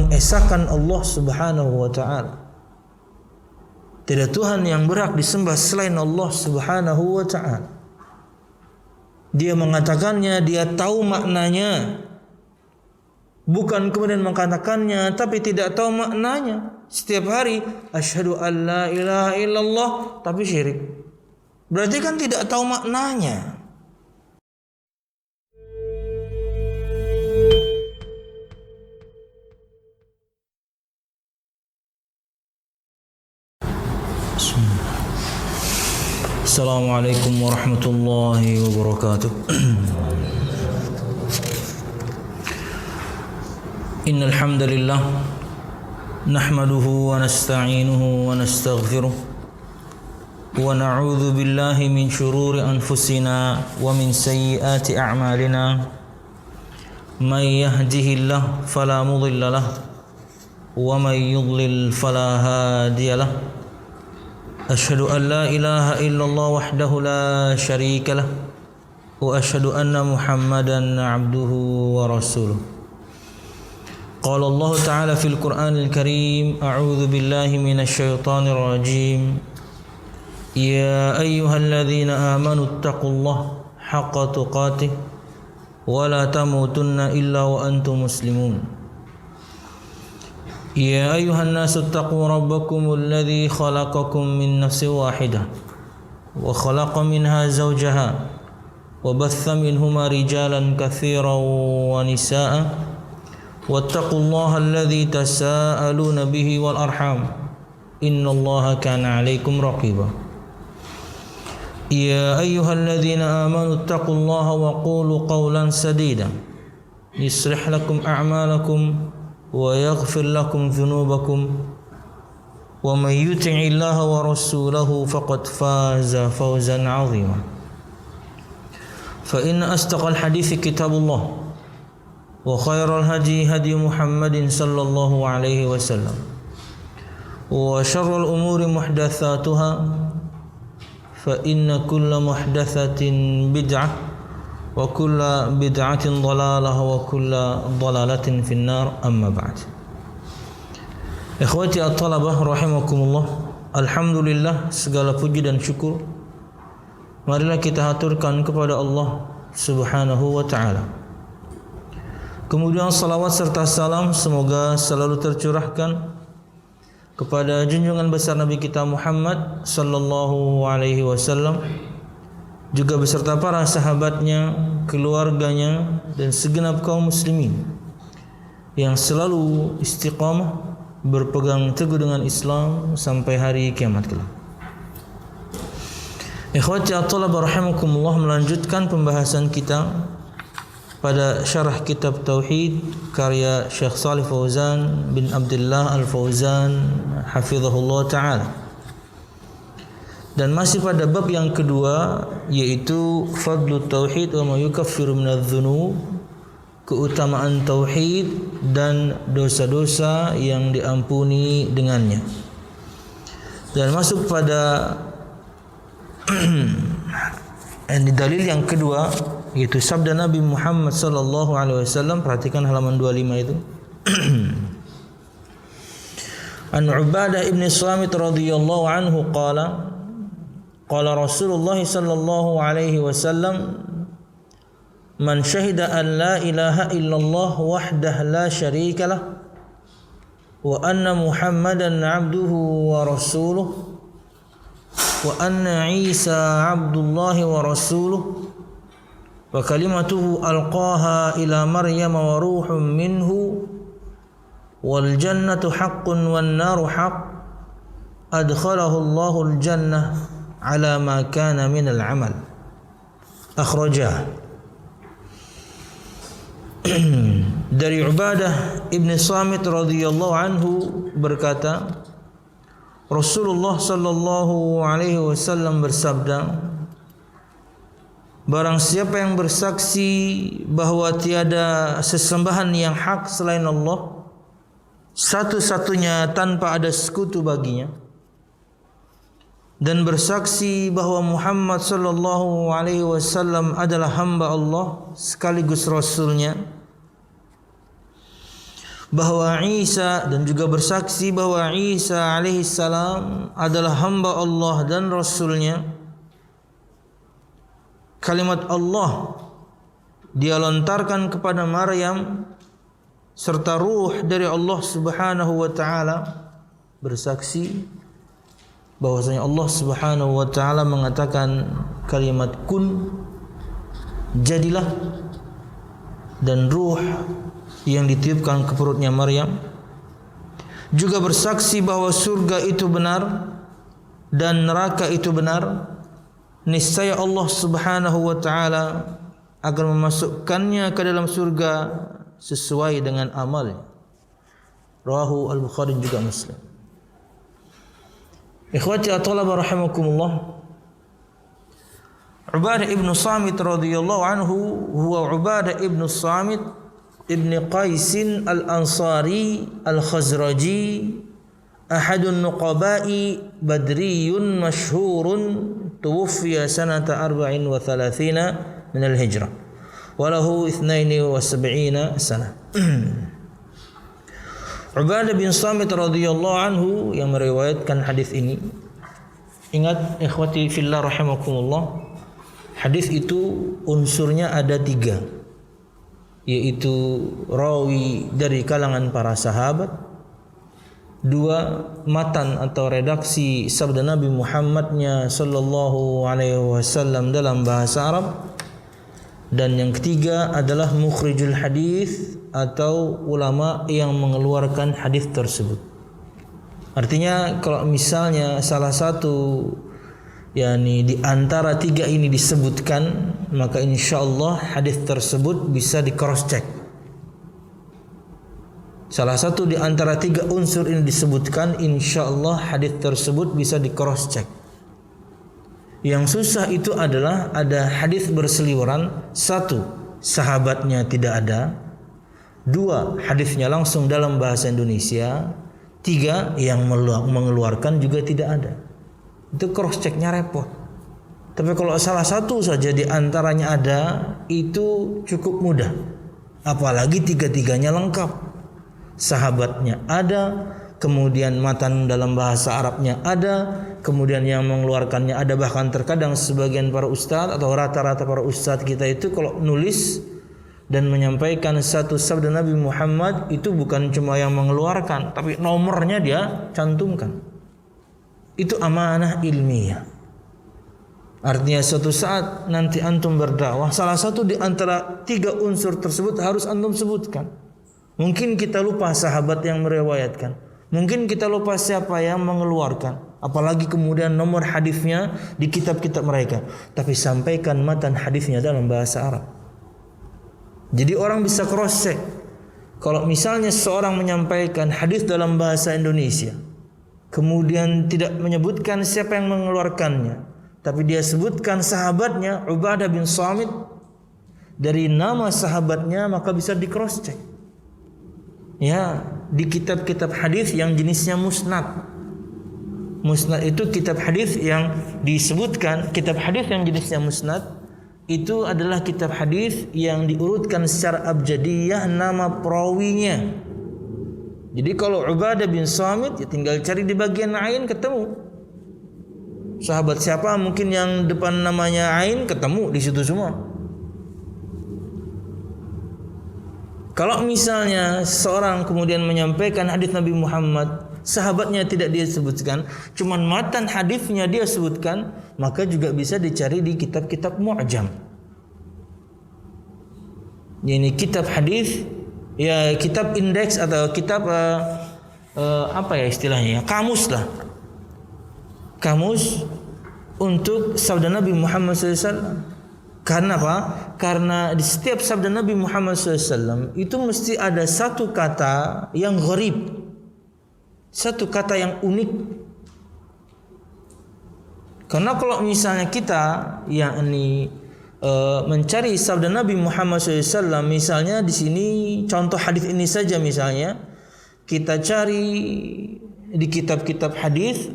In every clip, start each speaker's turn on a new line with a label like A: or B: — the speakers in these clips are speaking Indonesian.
A: mengesahkan Allah Subhanahu wa taala. Tidak Tuhan yang berhak disembah selain Allah Subhanahu wa taala. Dia mengatakannya, dia tahu maknanya. Bukan kemudian mengatakannya tapi tidak tahu maknanya. Setiap hari asyhadu an la ilaha illallah tapi syirik. Berarti kan tidak tahu maknanya. Assalamualaikum warahmatullahi wabarakatuh. Innal hamdalillah nahmaduhu wa nasta'inuhu wa nastaghfiruh wa na'udzu billahi min shururi anfusina wa min sayyiati a'malina. May yahdihillahu fala mudilla lahu wa may yudlil fala hadiya lahu. Asyhadu an la ilaha illallah wahdahu la syarika lah wa asyhadu anna Muhammadan abduhu wa rasuluh. Qala Allah Ta'ala fil Qur'anil Karim, a'udzu billahi minasy syaithanir rajim. Ya ayyuhalladzina amanu taqullaha haqqa tuqatih wa la tamutunna illa wa antum muslimun. يا أيها الناس اتقوا ربكم الذي خلقكم من نفس واحدة وخلق منها زوجها وبث منهما رجالا كثيرا ونساء واتقوا الله الذي تساءلون به والأرحام إن الله كان عليكم رقيبا. يا أيها الذين آمنوا اتقوا الله وقولوا قولا سديدا يصلح لكم أعمالكم ويغفر لكم ذنوبكم ومن يطع الله ورسوله فقد فاز فوزا عظيما. فإن أصدق الحديث كتاب الله وخير الهدي هدي محمد صلى الله عليه وسلم وشر الأمور محدثاتها فإن كل محدثة بدعة wa kullu bid'atin dhalalah wa kullu dhalalatin finnar, amma ba'd. Ikhwati at-talabah rahimakumullah, alhamdulillah, segala puji dan syukur marilah kita haturkan kepada Allah Subhanahu wa taala. Kemudian salawat serta salam semoga selalu tercurahkan kepada junjungan besar Nabi kita Muhammad sallallahu alaihi wasallam, juga beserta para sahabatnya, keluarganya, dan segenap kaum muslimin yang selalu istiqamah berpegang teguh dengan Islam sampai hari kiamat kelak. Ikhwati at-talabah rahimakumullah, melanjutkan pembahasan kita pada syarah kitab Tauhid karya Syekh Shalih Fauzan bin Abdullah Al-Fauzan hafizahullah ta'ala. Dan masih pada bab yang kedua, yaitu fadlu tauhid wa ma yukaffiru minadz-dzunub, keutamaan tauhid dan dosa-dosa yang diampuni dengannya. Dan masuk pada dalil yang kedua, yaitu sabda Nabi Muhammad sallallahu alaihi wasallam. Perhatikan halaman 25 itu. An Ubadah ibn Samit radhiyallahu anhu qala qala Rasulullah sallallahu alaihi wasallam, man syahida an la ilaha illallah wahdah la syarika lah wa anna Muhammadan abduhu wa rasuluh wa anna Isa abdullahi wa rasuluh wa kalimatuhu alqaha ila Maryam wa ruhun minhu wal jannatu haqqun wan naru haqq adkhalahu Allahul jannah ala ma kana min al-amal. Akhrajah. Dari Ubadah ibn Samit radhiyallahu anhu berkata, Rasulullah sallallahu alaihi wasallam bersabda, barang siapa yang bersaksi bahwa tiada sesembahan yang hak selain Allah, satu-satunya tanpa ada sekutu baginya, dan bersaksi bahwa Muhammad sallallahu alaihi wasallam adalah hamba Allah sekaligus rasulnya, bahwa Isa, dan juga bersaksi bahwa Isa alaihissalam adalah hamba Allah dan Rasulnya. Kalimat Allah dia lontarkan kepada Maryam serta ruh dari Allah Subhanahu wa taala, bersaksi bahwasanya Allah Subhanahu wa taala mengatakan kalimat kun, jadilah, dan ruh yang ditiupkan ke perutnya Maryam. Juga bersaksi bahwa surga itu benar dan neraka itu benar. Niscaya Allah Subhanahu wa taala akan memasukkannya ke dalam surga sesuai dengan amalnya. Rawahu Al-Bukhari juga Muslim. Ikhwati at-talaba rahimakumullah. Ubadah ibn Samit radhiyallahu anhu huwa Ubadah ibn Samit ibn Qais al-Ansari al-Khazraji, ahadun nuqaba'i badriyun masyhurun, tuwfiya sanata 34 min al-hijrah walahu 72 sana. Ubadah bin Samit radhiyallahu anhu yang meriwayatkan hadis ini. Ingat ikhwati fillah rahimakumullah, hadis itu unsurnya ada 3, yaitu rawi dari kalangan para sahabat, 2 matan atau redaksi sabda Nabi Muhammadnya sallallahu alaihi wasallam dalam bahasa Arab, dan yang ketiga adalah mukhrijul hadis atau ulama yang mengeluarkan hadis tersebut. Artinya kalau misalnya salah satu yakni di antara 3 ini disebutkan, maka insyaallah hadis tersebut bisa di cross check. Salah satu di antara 3 unsur ini disebutkan, insyaallah hadis tersebut bisa di cross check. Yang susah itu adalah ada hadis berseliweran, 1 sahabatnya tidak ada, 2 hadisnya langsung dalam bahasa Indonesia, 3 yang mengeluarkan juga tidak ada. Itu cross checknya repot. Tapi kalau salah satu saja di antaranya ada, itu cukup mudah. Apalagi 3-3-nya lengkap. Sahabatnya ada, kemudian matan dalam bahasa Arabnya ada, kemudian yang mengeluarkannya ada. Bahkan terkadang sebagian para ustadz atau rata-rata para ustadz kita itu kalau nulis dan menyampaikan satu sabda Nabi Muhammad, itu bukan cuma yang mengeluarkan, tapi nomornya dia cantumkan. Itu amanah ilmiah. Artinya suatu saat nanti antum berdakwah, salah satu di antara 3 unsur tersebut harus antum sebutkan. Mungkin kita lupa sahabat yang meriwayatkan, mungkin kita lupa siapa yang mengeluarkan, apalagi kemudian nomor hadisnya di kitab-kitab mereka. Tapi sampaikan matan hadisnya dalam bahasa Arab. Jadi orang bisa cross check. Kalau misalnya seorang menyampaikan hadis dalam bahasa Indonesia, kemudian tidak menyebutkan siapa yang mengeluarkannya, tapi dia sebutkan sahabatnya Ubadah bin Samit dari nama sahabatnya, maka bisa di cross check. Ya, di kitab-kitab hadis yang jenisnya musnad. Musnad itu kitab hadis yang disebutkan, kitab hadis yang jenisnya musnad itu adalah kitab hadis yang diurutkan secara abjadiyah nama perawinya. Jadi kalau Ubadah bin Samit, ya tinggal cari di bagian ain ketemu. Sahabat siapa mungkin yang depan namanya ain, ketemu di situ semua. Kalau misalnya seorang kemudian menyampaikan hadis Nabi Muhammad, sahabatnya tidak dia sebutkan, cuman matan hadisnya dia sebutkan, maka juga bisa dicari di kitab-kitab mu'jam. Ini kitab hadis, ya kitab indeks atau kitab apa ya istilahnya, kamus lah. Kamus untuk sabda Nabi Muhammad SAW. Karena apa? Karena di setiap sabda Nabi Muhammad SAW itu mesti ada satu kata yang gharib, satu kata yang unik. Karena kalau misalnya kita yakni mencari sabda Nabi Muhammad SAW, misalnya di sini contoh hadis ini saja, misalnya kita cari di kitab-kitab hadis,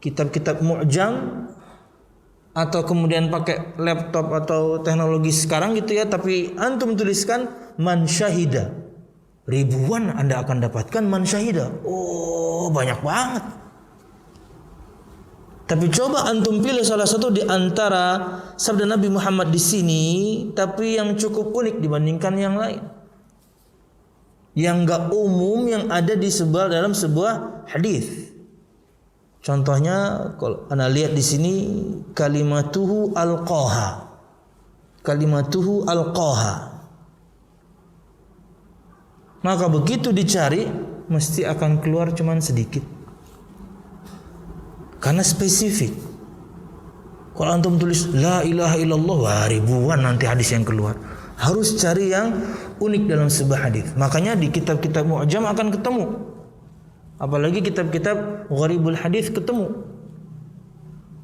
A: kitab-kitab mu'jam, atau kemudian pakai laptop atau teknologi sekarang gitu ya, tapi antum tuliskan man syahida. ribuan Anda akan dapatkan man syahida. Oh, banyak banget. Tapi coba antum pilih salah satu di antara sabda Nabi Muhammad di sini, tapi yang cukup unik dibandingkan yang lain. Yang enggak umum yang ada di dalam sebuah hadis. Contohnya kalau Anda lihat di sini kalimatuhu alqaha. Kalimatuhu alqaha. Maka begitu dicari mesti akan keluar cuman sedikit. Karena spesifik. Kalau antum tulis la ilaha illallah, wah ribuan nanti hadis yang keluar. Harus cari yang unik dalam sebuah hadis. Makanya di kitab-kitab mu'jam akan ketemu. Apalagi kitab-kitab gharibul hadis ketemu.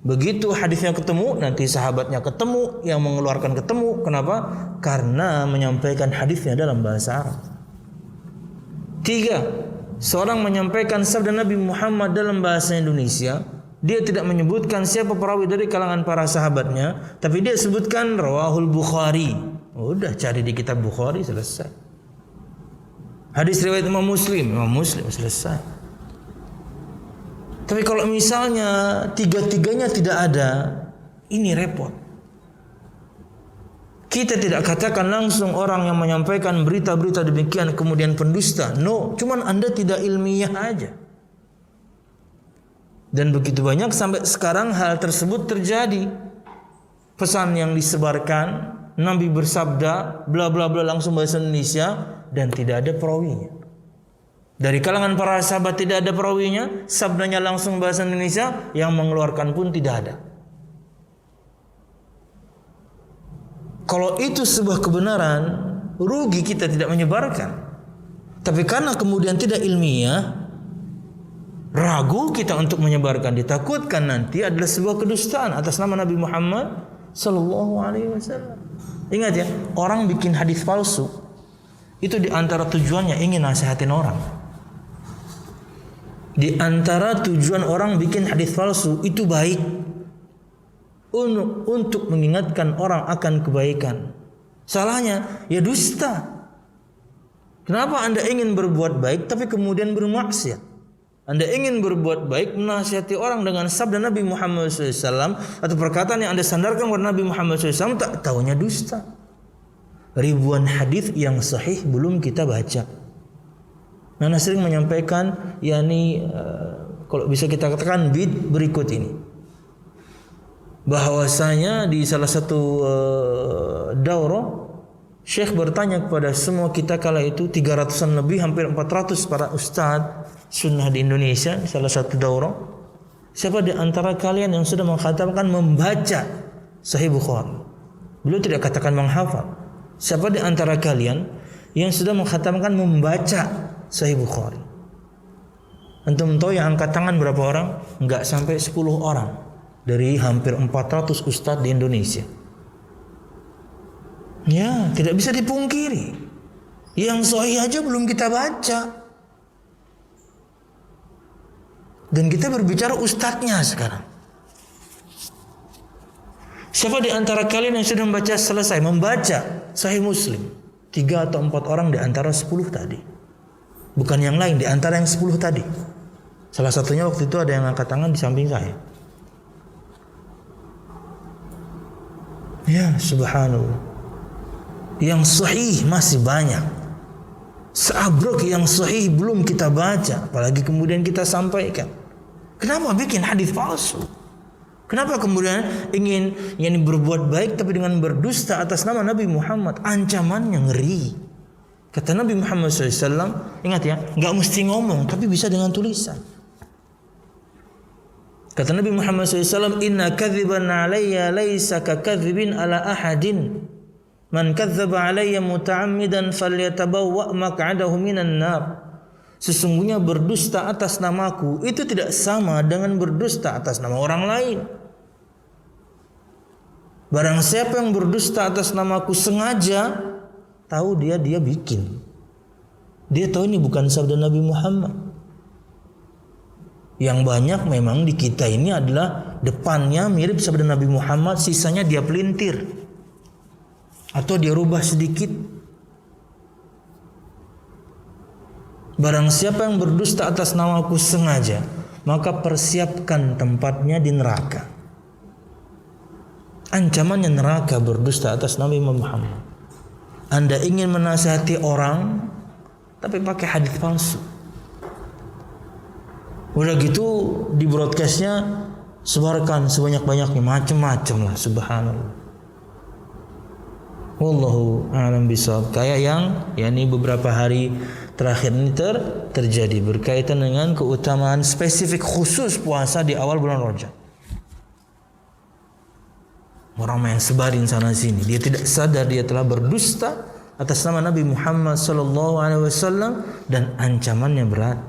A: Begitu hadisnya ketemu, nanti sahabatnya ketemu, yang mengeluarkan ketemu. Kenapa? Karena menyampaikan hadisnya dalam bahasa Arab. 3. Seorang menyampaikan sabda Nabi Muhammad dalam bahasa Indonesia. Dia tidak menyebutkan siapa perawi dari kalangan para sahabatnya, tapi dia sebutkan rawahul Bukhari. Udah cari di kitab Bukhari, selesai. Hadis riwayat Imam Muslim selesai. Tapi kalau misalnya tiga-tiganya tidak ada, ini repot. Kita tidak katakan langsung orang yang menyampaikan berita-berita demikian kemudian pendusta. No, cuman Anda tidak ilmiah aja. Dan begitu banyak sampai sekarang hal tersebut terjadi. Pesan yang disebarkan, Nabi bersabda, bla bla bla langsung bahasa Indonesia dan tidak ada perawinya. Dari kalangan para sahabat tidak ada perawinya, sabdanya langsung bahasa Indonesia, yang mengeluarkan pun tidak ada. Kalau itu sebuah kebenaran, rugi kita tidak menyebarkan. Tapi karena kemudian tidak ilmiah, ragu kita untuk menyebarkan, ditakutkan nanti adalah sebuah kedustaan atas nama Nabi Muhammad sallallahu alaihi wasallam. Ingat ya, orang bikin hadis palsu itu di antara tujuannya ingin nasihatin orang. Di antara tujuan orang bikin hadis palsu itu baik untuk mengingatkan orang akan kebaikan. Salahnya ya dusta. Kenapa Anda ingin berbuat baik tapi kemudian bermaksiat? Anda ingin berbuat baik, menasihati orang dengan sabda Nabi Muhammad SAW atau perkataan yang Anda sandarkan kepada Nabi Muhammad SAW, tak tahunya dusta. Ribuan hadis yang sahih belum kita baca. Nana sering menyampaikan, kalau bisa kita katakan berikut ini, bahwasanya di salah satu daurah, Syekh bertanya kepada semua kita kala itu 300-an lebih, hampir 400 para ustadz sunnah di Indonesia, salah satu daurah, siapa di antara kalian yang sudah mengkhatamkan membaca Sahih Bukhari? Beliau tidak katakan menghafal. Siapa di antara kalian yang sudah mengkhatamkan membaca Sahih Bukhari? Antum tahu yang angkat tangan berapa orang? Enggak sampai 10 orang dari hampir 400 ustadz di Indonesia. Ya, tidak bisa dipungkiri. Yang sahih aja belum kita baca. Dan kita berbicara ustadznya sekarang. Siapa di antara kalian yang sudah membaca Sahih Muslim? 3 atau 4 orang di antara 10 tadi. Bukan yang lain, di antara yang 10 tadi. Salah satunya waktu itu ada yang angkat tangan di samping saya. Ya, subhanallah. Yang sahih masih banyak. Seabrek yang sahih belum kita baca, apalagi kemudian kita sampaikan. Kenapa bikin hadis palsu? Kenapa kemudian ingin berbuat baik tapi dengan berdusta atas nama Nabi Muhammad? Ancamannya ngeri. Kata Nabi Muhammad SAW, ingat ya, nggak mesti ngomong tapi bisa dengan tulisan. Kata Nabi Muhammad SAW, Inna kadhiban alayya laysa ka kadhibin ala ahadin. Man kadzdzaba alayya muta'ammidan falyatabawwa maq'adahu minan nar. Sesungguhnya berdusta atas namaku itu tidak sama dengan berdusta atas nama orang lain. Barang siapa yang berdusta atas namaku sengaja, tahu dia bikin. Dia tahu ini bukan sabda Nabi Muhammad. Yang banyak memang di kita ini adalah depannya mirip sabda Nabi Muhammad, sisanya dia pelintir. Atau dia rubah sedikit. Barang siapa yang berdusta atas namaku sengaja, maka persiapkan tempatnya di neraka. Ancamannya neraka berdusta atas Nabi Muhammad. Anda ingin menasihati orang tapi pakai hadis palsu. Udah gitu di broadcastnya sebarkan sebanyak-banyaknya, macam-macam lah, subhanallah. Wallahu a'lam bishawab. Kayak yang yakni beberapa hari terakhir ini terjadi berkaitan dengan keutamaan spesifik khusus puasa di awal bulan Rajab. Orang yang sebarin sana sini, dia tidak sadar dia telah berdusta atas nama Nabi Muhammad sallallahu alaihi wasallam dan ancamannya berat.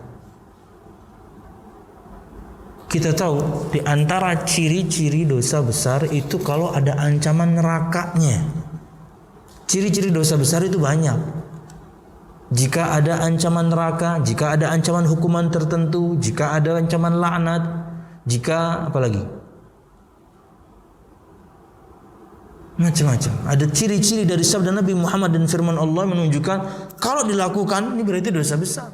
A: Kita tahu di antara ciri-ciri dosa besar itu kalau ada ancaman nerakanya. Ciri-ciri dosa besar itu banyak. Jika ada ancaman neraka, jika ada ancaman hukuman tertentu, jika ada ancaman laknat, jika apalagi macam-macam. Ada ciri-ciri dari sabda Nabi Muhammad dan firman Allah menunjukkan kalau dilakukan ini berarti dosa besar.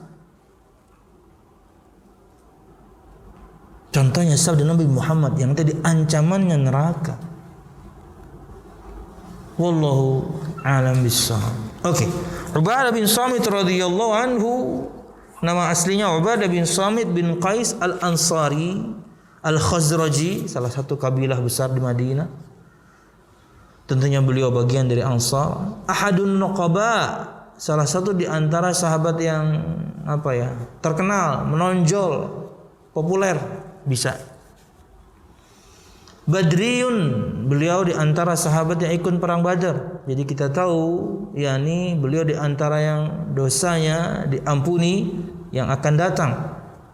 A: Contohnya sabda Nabi Muhammad yang tadi ancamannya neraka. Wallahu a'lam bishawab. Oke. Ubadah bin Samit radhiyallahu anhu, nama aslinya Ubadah bin Samit bin Qais al-Ansari al-Khazraji, salah satu kabilah besar di Madinah. Tentunya beliau bagian dari Ansar. Ahadun Nuqaba, salah satu di antara sahabat yang terkenal, menonjol, populer, bisa. Badriyun, beliau di antara sahabat yang ikut perang Badar. Jadi kita tahu yakni beliau di antara yang dosanya diampuni yang akan datang.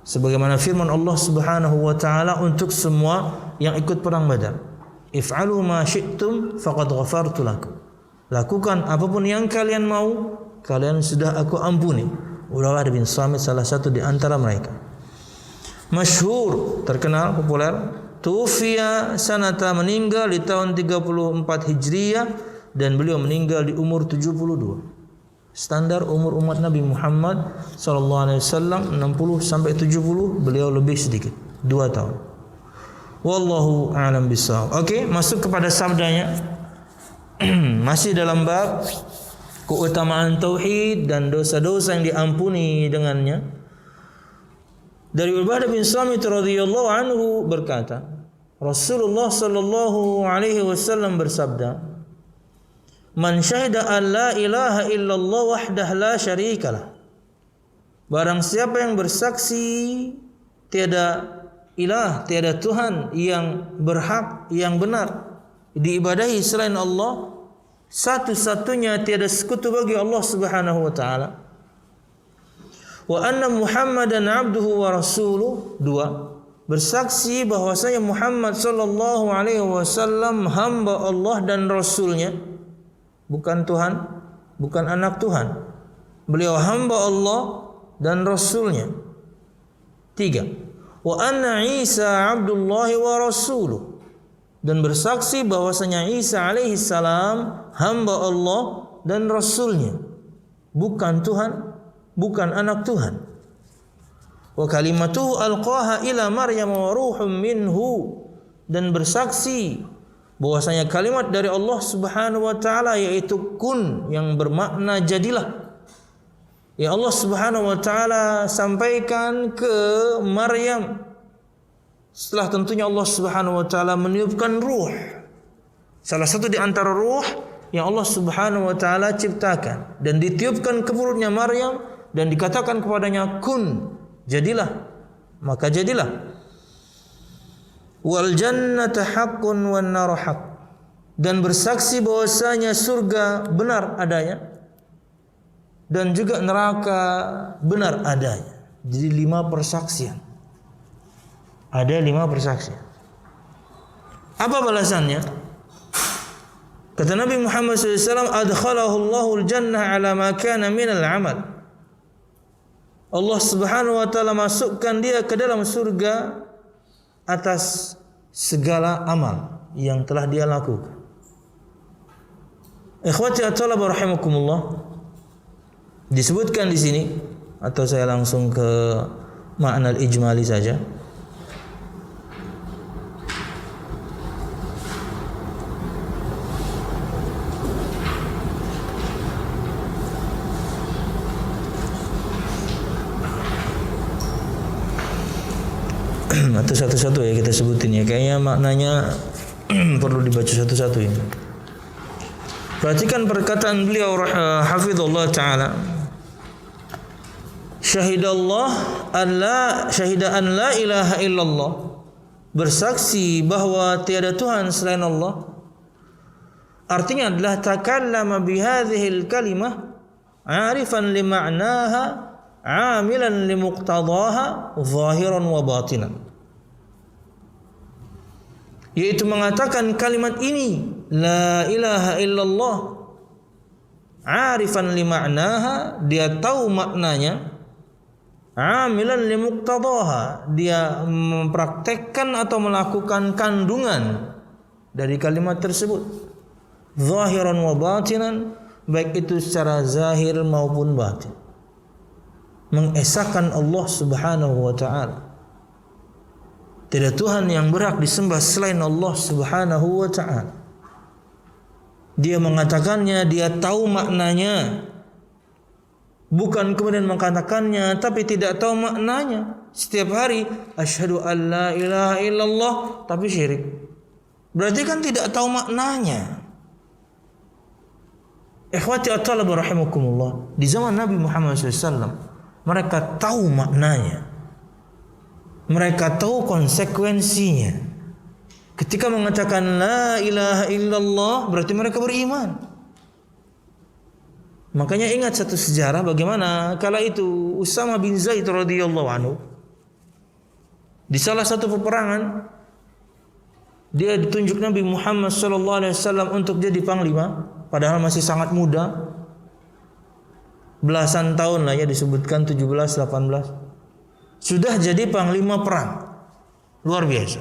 A: Sebagaimana firman Allah Subhanahu wa taala untuk semua yang ikut perang Badar. If'alu ma syi'tum faqad ghafartu lakum. Lakukan apapun yang kalian mau, kalian sudah aku ampuni. Ubadah bin Samit salah satu di antara mereka. Masyhur, terkenal, populer. Tufiya sanata, meninggal di tahun 34 Hijriah dan beliau meninggal di umur 72. Standar umur umat Nabi Muhammad sallallahu alaihi wasallam 60 sampai 70, beliau lebih sedikit, 2 tahun. Wallahu a'lam bishawab. Oke, masuk kepada sabdanya. Masih dalam bab keutamaan tauhid dan dosa-dosa yang diampuni dengannya. Dari Ubadah bin Samit radhiyallahu anhu berkata, Rasulullah sallallahu alaihi wasallam bersabda, "Man syahida an la ilaha illallah wahdah la syarikalah." Barang siapa yang bersaksi tiada ilah, tiada Tuhan yang berhak, yang benar diibadahi selain Allah, satu-satunya tiada sekutu bagi Allah Subhanahu wa taala. Wa anna Muhammadan abduhu wa rasuluh. 2, bersaksi bahwasanya Muhammad sallallahu alaihi wasallam hamba Allah dan rasulnya, bukan Tuhan, bukan anak Tuhan. Beliau hamba Allah dan rasulnya. 3, wa anna Isa abdullah wa rasuluh, dan bersaksi bahwasanya Isa alaihi salam hamba Allah dan rasulnya, bukan Tuhan, bukan anak Tuhan. Wa kalimatuhu alqaha ila Maryam wa ruhum minhu, dan bersaksi bahwasanya kalimat dari Allah Subhanahu wa taala yaitu kun, yang bermakna jadilah, ya Allah Subhanahu wa taala sampaikan ke Maryam setelah tentunya Allah Subhanahu wa taala meniupkan ruh, salah satu di antara ruh yang Allah Subhanahu wa taala ciptakan, dan ditiupkan ke perutnya Maryam dan dikatakan kepadanya kun, jadilah, maka jadilah. Wal jannatu haqqun wan naru haqq, dan bersaksi bahwasanya surga benar adanya dan juga neraka benar adanya. Jadi 5 persaksian. Ada 5 persaksian. Apa balasannya? Kata Nabi Muhammad SAW, adkhalahu Allahul jannah ala ma kana minal amal. Allah Subhanahu wa taala masukkan dia ke dalam surga atas segala amal yang telah dia lakukan. Ikhwati at-talab rahimakumullah, disebutkan di sini atau saya langsung ke makna ijmali saja? Atau satu-satu ya kita sebutin ya. Kayaknya maknanya perlu dibaca satu-satu ya. Perhatikan perkataan beliau hafizallahu taala. Syahidallah syahida an la ilaha illallah. Bersaksi bahwa tiada Tuhan selain Allah. Artinya adalah takallama bihadhil kalimah 'arifan li ma'naha 'amilan li muqtadaha zahiran wa batinan. Yaitu mengatakan kalimat ini la ilaha illallah 'arifan li ma'naha, dia tahu maknanya, 'amilan li muqtadaha, dia mempraktekkan atau melakukan kandungan dari kalimat tersebut, zahiran wa batinan, baik itu secara zahir maupun batin, mengesahkan Allah Subhanahu wa taala. Tidak Tuhan yang berhak disembah selain Allah Subhanahu wa ta'ala. Dia mengatakannya, dia tahu maknanya. Bukan kemudian mengatakannya tapi tidak tahu maknanya. Setiap hari asyhadu an la ilaha illallah tapi syirik. Berarti kan tidak tahu maknanya. Ikhwati at-talaba rahimakumullah, di zaman Nabi Muhammad SAW mereka tahu maknanya. Mereka tahu konsekuensinya. Ketika mengatakan la ilaha illallah berarti mereka beriman. Makanya ingat satu sejarah bagaimana kala itu Usama bin Zaid radhiyallahu anhu di salah satu peperangan dia ditunjuk Nabi Muhammad sallallahu alaihi wasallam untuk jadi panglima, padahal masih sangat muda. Belasan tahun lah ya, disebutkan 17 18. Sudah jadi panglima perang. Luar biasa.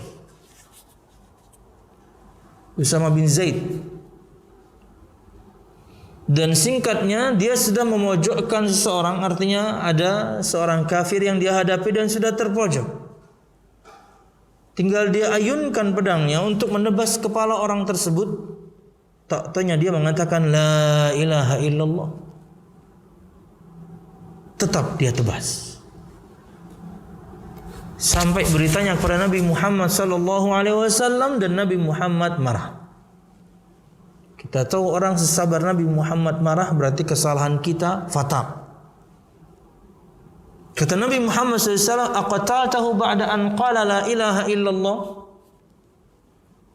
A: Usama bin Zaid. Dan singkatnya dia sudah memojokkan seseorang, artinya ada seorang kafir yang dia hadapi dan sudah terpojok. Tinggal dia ayunkan pedangnya untuk menebas kepala orang tersebut. Tak tanya dia mengatakan la ilaha illallah. Tetap dia tebas. Sampai beritanya kepada Nabi Muhammad sallallahu alaihi wasallam dan Nabi Muhammad marah. Kita tahu orang sesabar Nabi Muhammad marah berarti kesalahan kita fatal. Kata Nabi Muhammad SAW, aqataltahu ba'da an qala la ilaha illallah?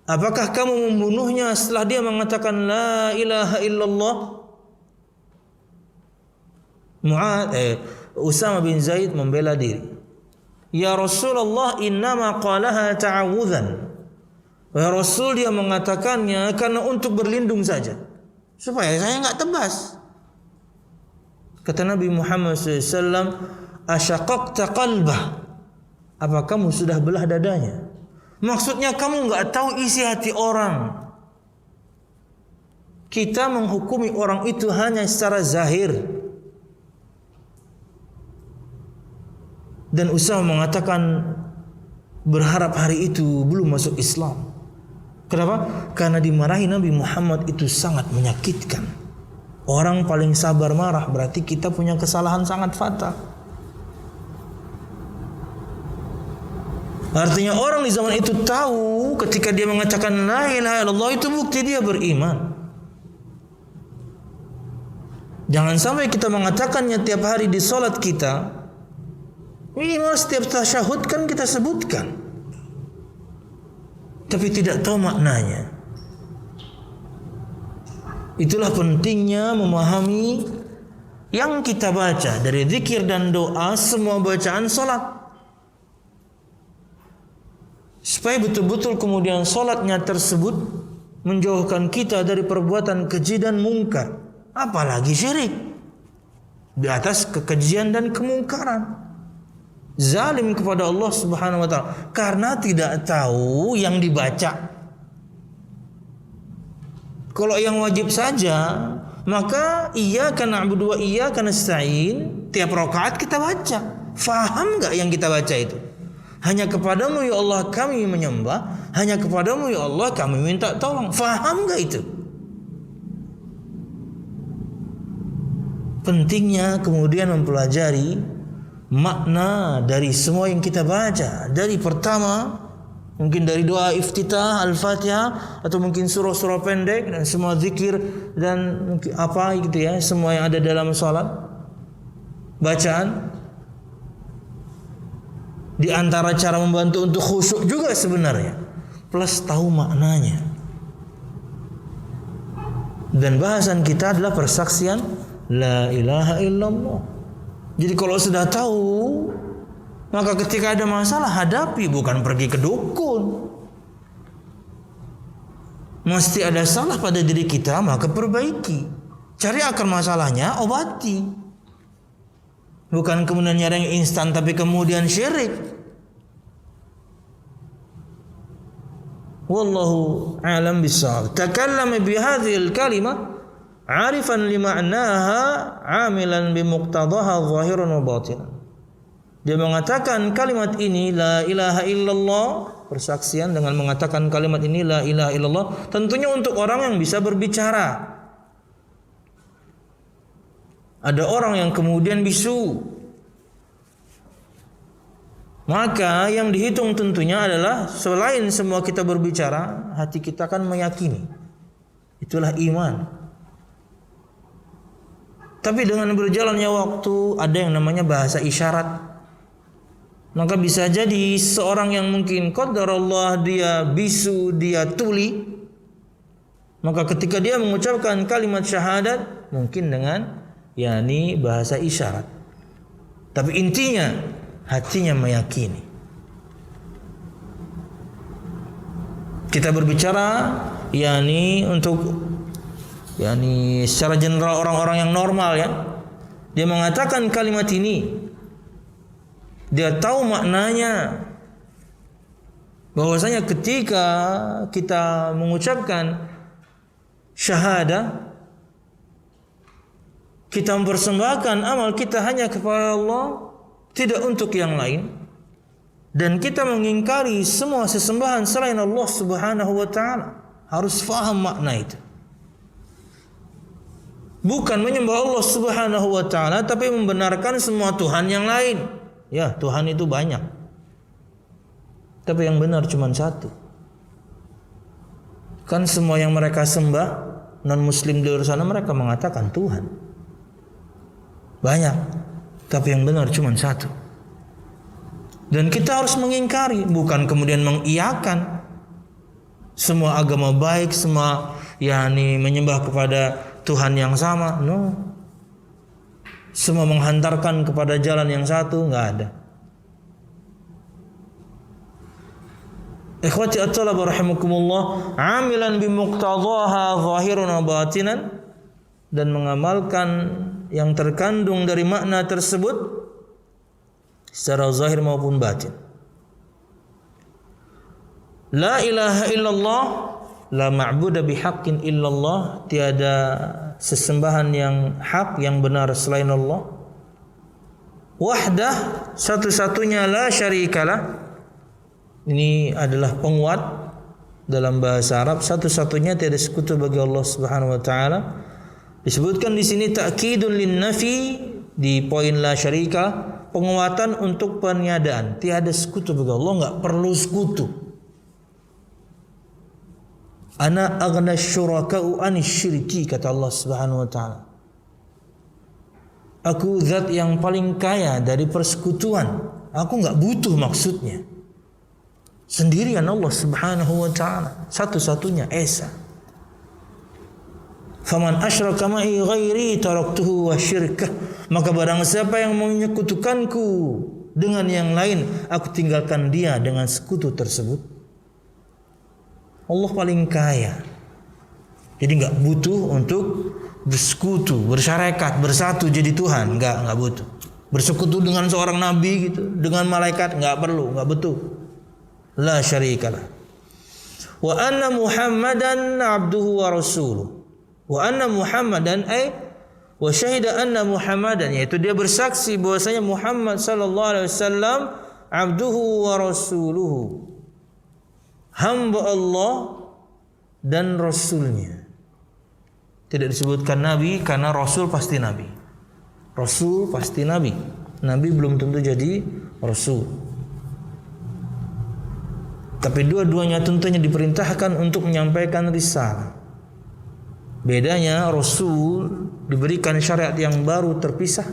A: Apakah kamu membunuhnya setelah dia mengatakan la ilaha illallah? Usama bin Zaid membela diri. Ya Rasulullah, innama qalaha ta'awudhan. Ya Rasul, dia mengatakannya karena untuk berlindung saja, supaya saya enggak tebas. Kata Nabi Muhammad SAW, asyaqaqta qalbah, apa kamu sudah belah dadanya? Maksudnya kamu enggak tahu isi hati orang. Kita menghukumi orang itu hanya secara zahir. Dan Usama mengatakan berharap hari itu belum masuk Islam. Kenapa? Karena dimarahi Nabi Muhammad itu sangat menyakitkan. Orang paling sabar marah berarti kita punya kesalahan sangat fatal. Artinya orang di zaman itu tahu ketika dia mengatakan la ilaha illallah itu bukti dia beriman. Jangan sampai kita mengatakannya tiap hari di salat kita. Minimal setiap tasyahud kan kita sebutkan, tapi tidak tahu maknanya. Itulah pentingnya memahami yang kita baca dari zikir dan doa, semua bacaan salat, supaya betul-betul kemudian salatnya tersebut menjauhkan kita dari perbuatan keji dan mungkar, apalagi syirik, di atas kekejian dan kemungkaran. Zalim kepada Allah Subhanahu wa taala karena tidak tahu yang dibaca. Kalau yang wajib saja Maka iyyaka na'budu wa iyyaka nasta'in tiap rakaat kita baca. Faham enggak yang kita baca itu? Hanya kepadamu ya Allah kami menyembah, hanya kepadamu ya Allah kami minta tolong. Faham enggak itu? Pentingnya kemudian mempelajari makna dari semua yang kita baca. Dari pertama mungkin dari doa iftitah Al-Fatihah, atau mungkin surah-surah pendek dan semua zikir dan mungkin apa gitu ya, semua yang ada dalam salat. Bacaan di antara cara membantu untuk khusyuk juga sebenarnya, plus tahu maknanya. Dan bahasan kita adalah persaksian la ilaha illallah. Jadi kalau sudah tahu, maka ketika ada masalah hadapi, bukan pergi ke dukun. Mesti ada salah pada diri kita, maka perbaiki. Cari akar masalahnya, obati. Bukan kemudian nyari yang instan tapi kemudian syirik. Wallahu a'lam bishawab. Takallama bihadhil kalimah 'arifan lima'naha 'amilan bimuqtadaha zahiran wa batinan. Dia mengatakan kalimat ini la ilaha illallah, persaksian dengan mengatakan kalimat ini la ilaha illallah, tentunya untuk orang yang bisa berbicara. Ada orang yang kemudian bisu, maka yang dihitung tentunya adalah selain semua kita berbicara, hati kita akan meyakini. Itulah iman. Tapi dengan berjalannya waktu ada yang namanya bahasa isyarat. Maka bisa jadi seorang yang mungkin qadarullah dia bisu, dia tuli, maka ketika dia mengucapkan kalimat syahadat mungkin dengan yakni bahasa isyarat. Tapi intinya hatinya meyakini. Kita berbicara yakni untuk yakni secara general orang-orang yang normal ya. Dia mengatakan kalimat ini, dia tahu maknanya, bahwasanya ketika kita mengucapkan syahadah, kita mempersembahkan amal kita hanya kepada Allah, tidak untuk yang lain, dan kita mengingkari semua sesembahan selain Allah Subhanahu wa taala. Harus faham makna itu. Bukan menyembah Allah Subhanahu wa taala tapi membenarkan semua tuhan yang lain. Ya, Tuhan itu banyak. Tapi yang benar cuma satu. Kan semua yang mereka sembah, non-muslim di luar sana, mereka mengatakan Tuhan. Banyak. Tapi yang benar cuma satu. Dan kita harus mengingkari, bukan kemudian mengiyakan. Semua agama baik, semua yakni menyembah kepada Tuhan yang sama. No. Semua menghantarkan kepada jalan yang satu, enggak ada. Ikhwati at-talaba rahimakumullah, 'amilan bimuqtadaha zahiran wa batinan, dan mengamalkan yang terkandung dari makna tersebut secara zahir maupun batin. La ilaha illallah, la ma'budu bihaqqin illallah, tiada sesembahan yang hak, yang benar selain Allah. Wahdah, satu-satunya, la syarikalah. Ini adalah penguat dalam bahasa Arab, satu-satunya, tiada sekutu bagi Allah Subhanahu wa taala. Disebutkan di sini ta'kidun lin nafi di poin la syarika, penguatan untuk peniadaan, tiada sekutu bagi Allah, enggak perlu sekutu. Ana aghna syuraka'u anisyirki, kata Allah Subhanahu wa taala. Aku zat yang paling kaya dari persekutuan. Aku enggak butuh maksudnya. Sendirian Allah Subhanahu wa taala, satu-satunya esa. Faman asyraka ma'i ghairi taraktuhu wa syirkah, maka barang siapa yang menyekutukanku dengan yang lain, aku tinggalkan dia dengan sekutu tersebut. Allah paling kaya. Jadi enggak butuh untuk bersekutu, bersyarikat, bersatu jadi Tuhan, enggak butuh. Bersekutu dengan seorang nabi gitu, dengan malaikat, enggak perlu, enggak butuh. La syarikalah. Wa anna Muhammadan abduhu wa rasuluh. Wa anna Muhammadan wa syahida anna Muhammadan, yaitu dia bersaksi bahwasanya Muhammad sallallahu alaihi wasallam abduhu wa rasuluhu, hamba Allah dan rasulnya. Tidak disebutkan nabi karena rasul pasti nabi. Rasul pasti nabi. Nabi belum tentu jadi rasul. Tapi dua-duanya tentunya diperintahkan untuk menyampaikan risalah. Bedanya rasul diberikan syariat yang baru terpisah.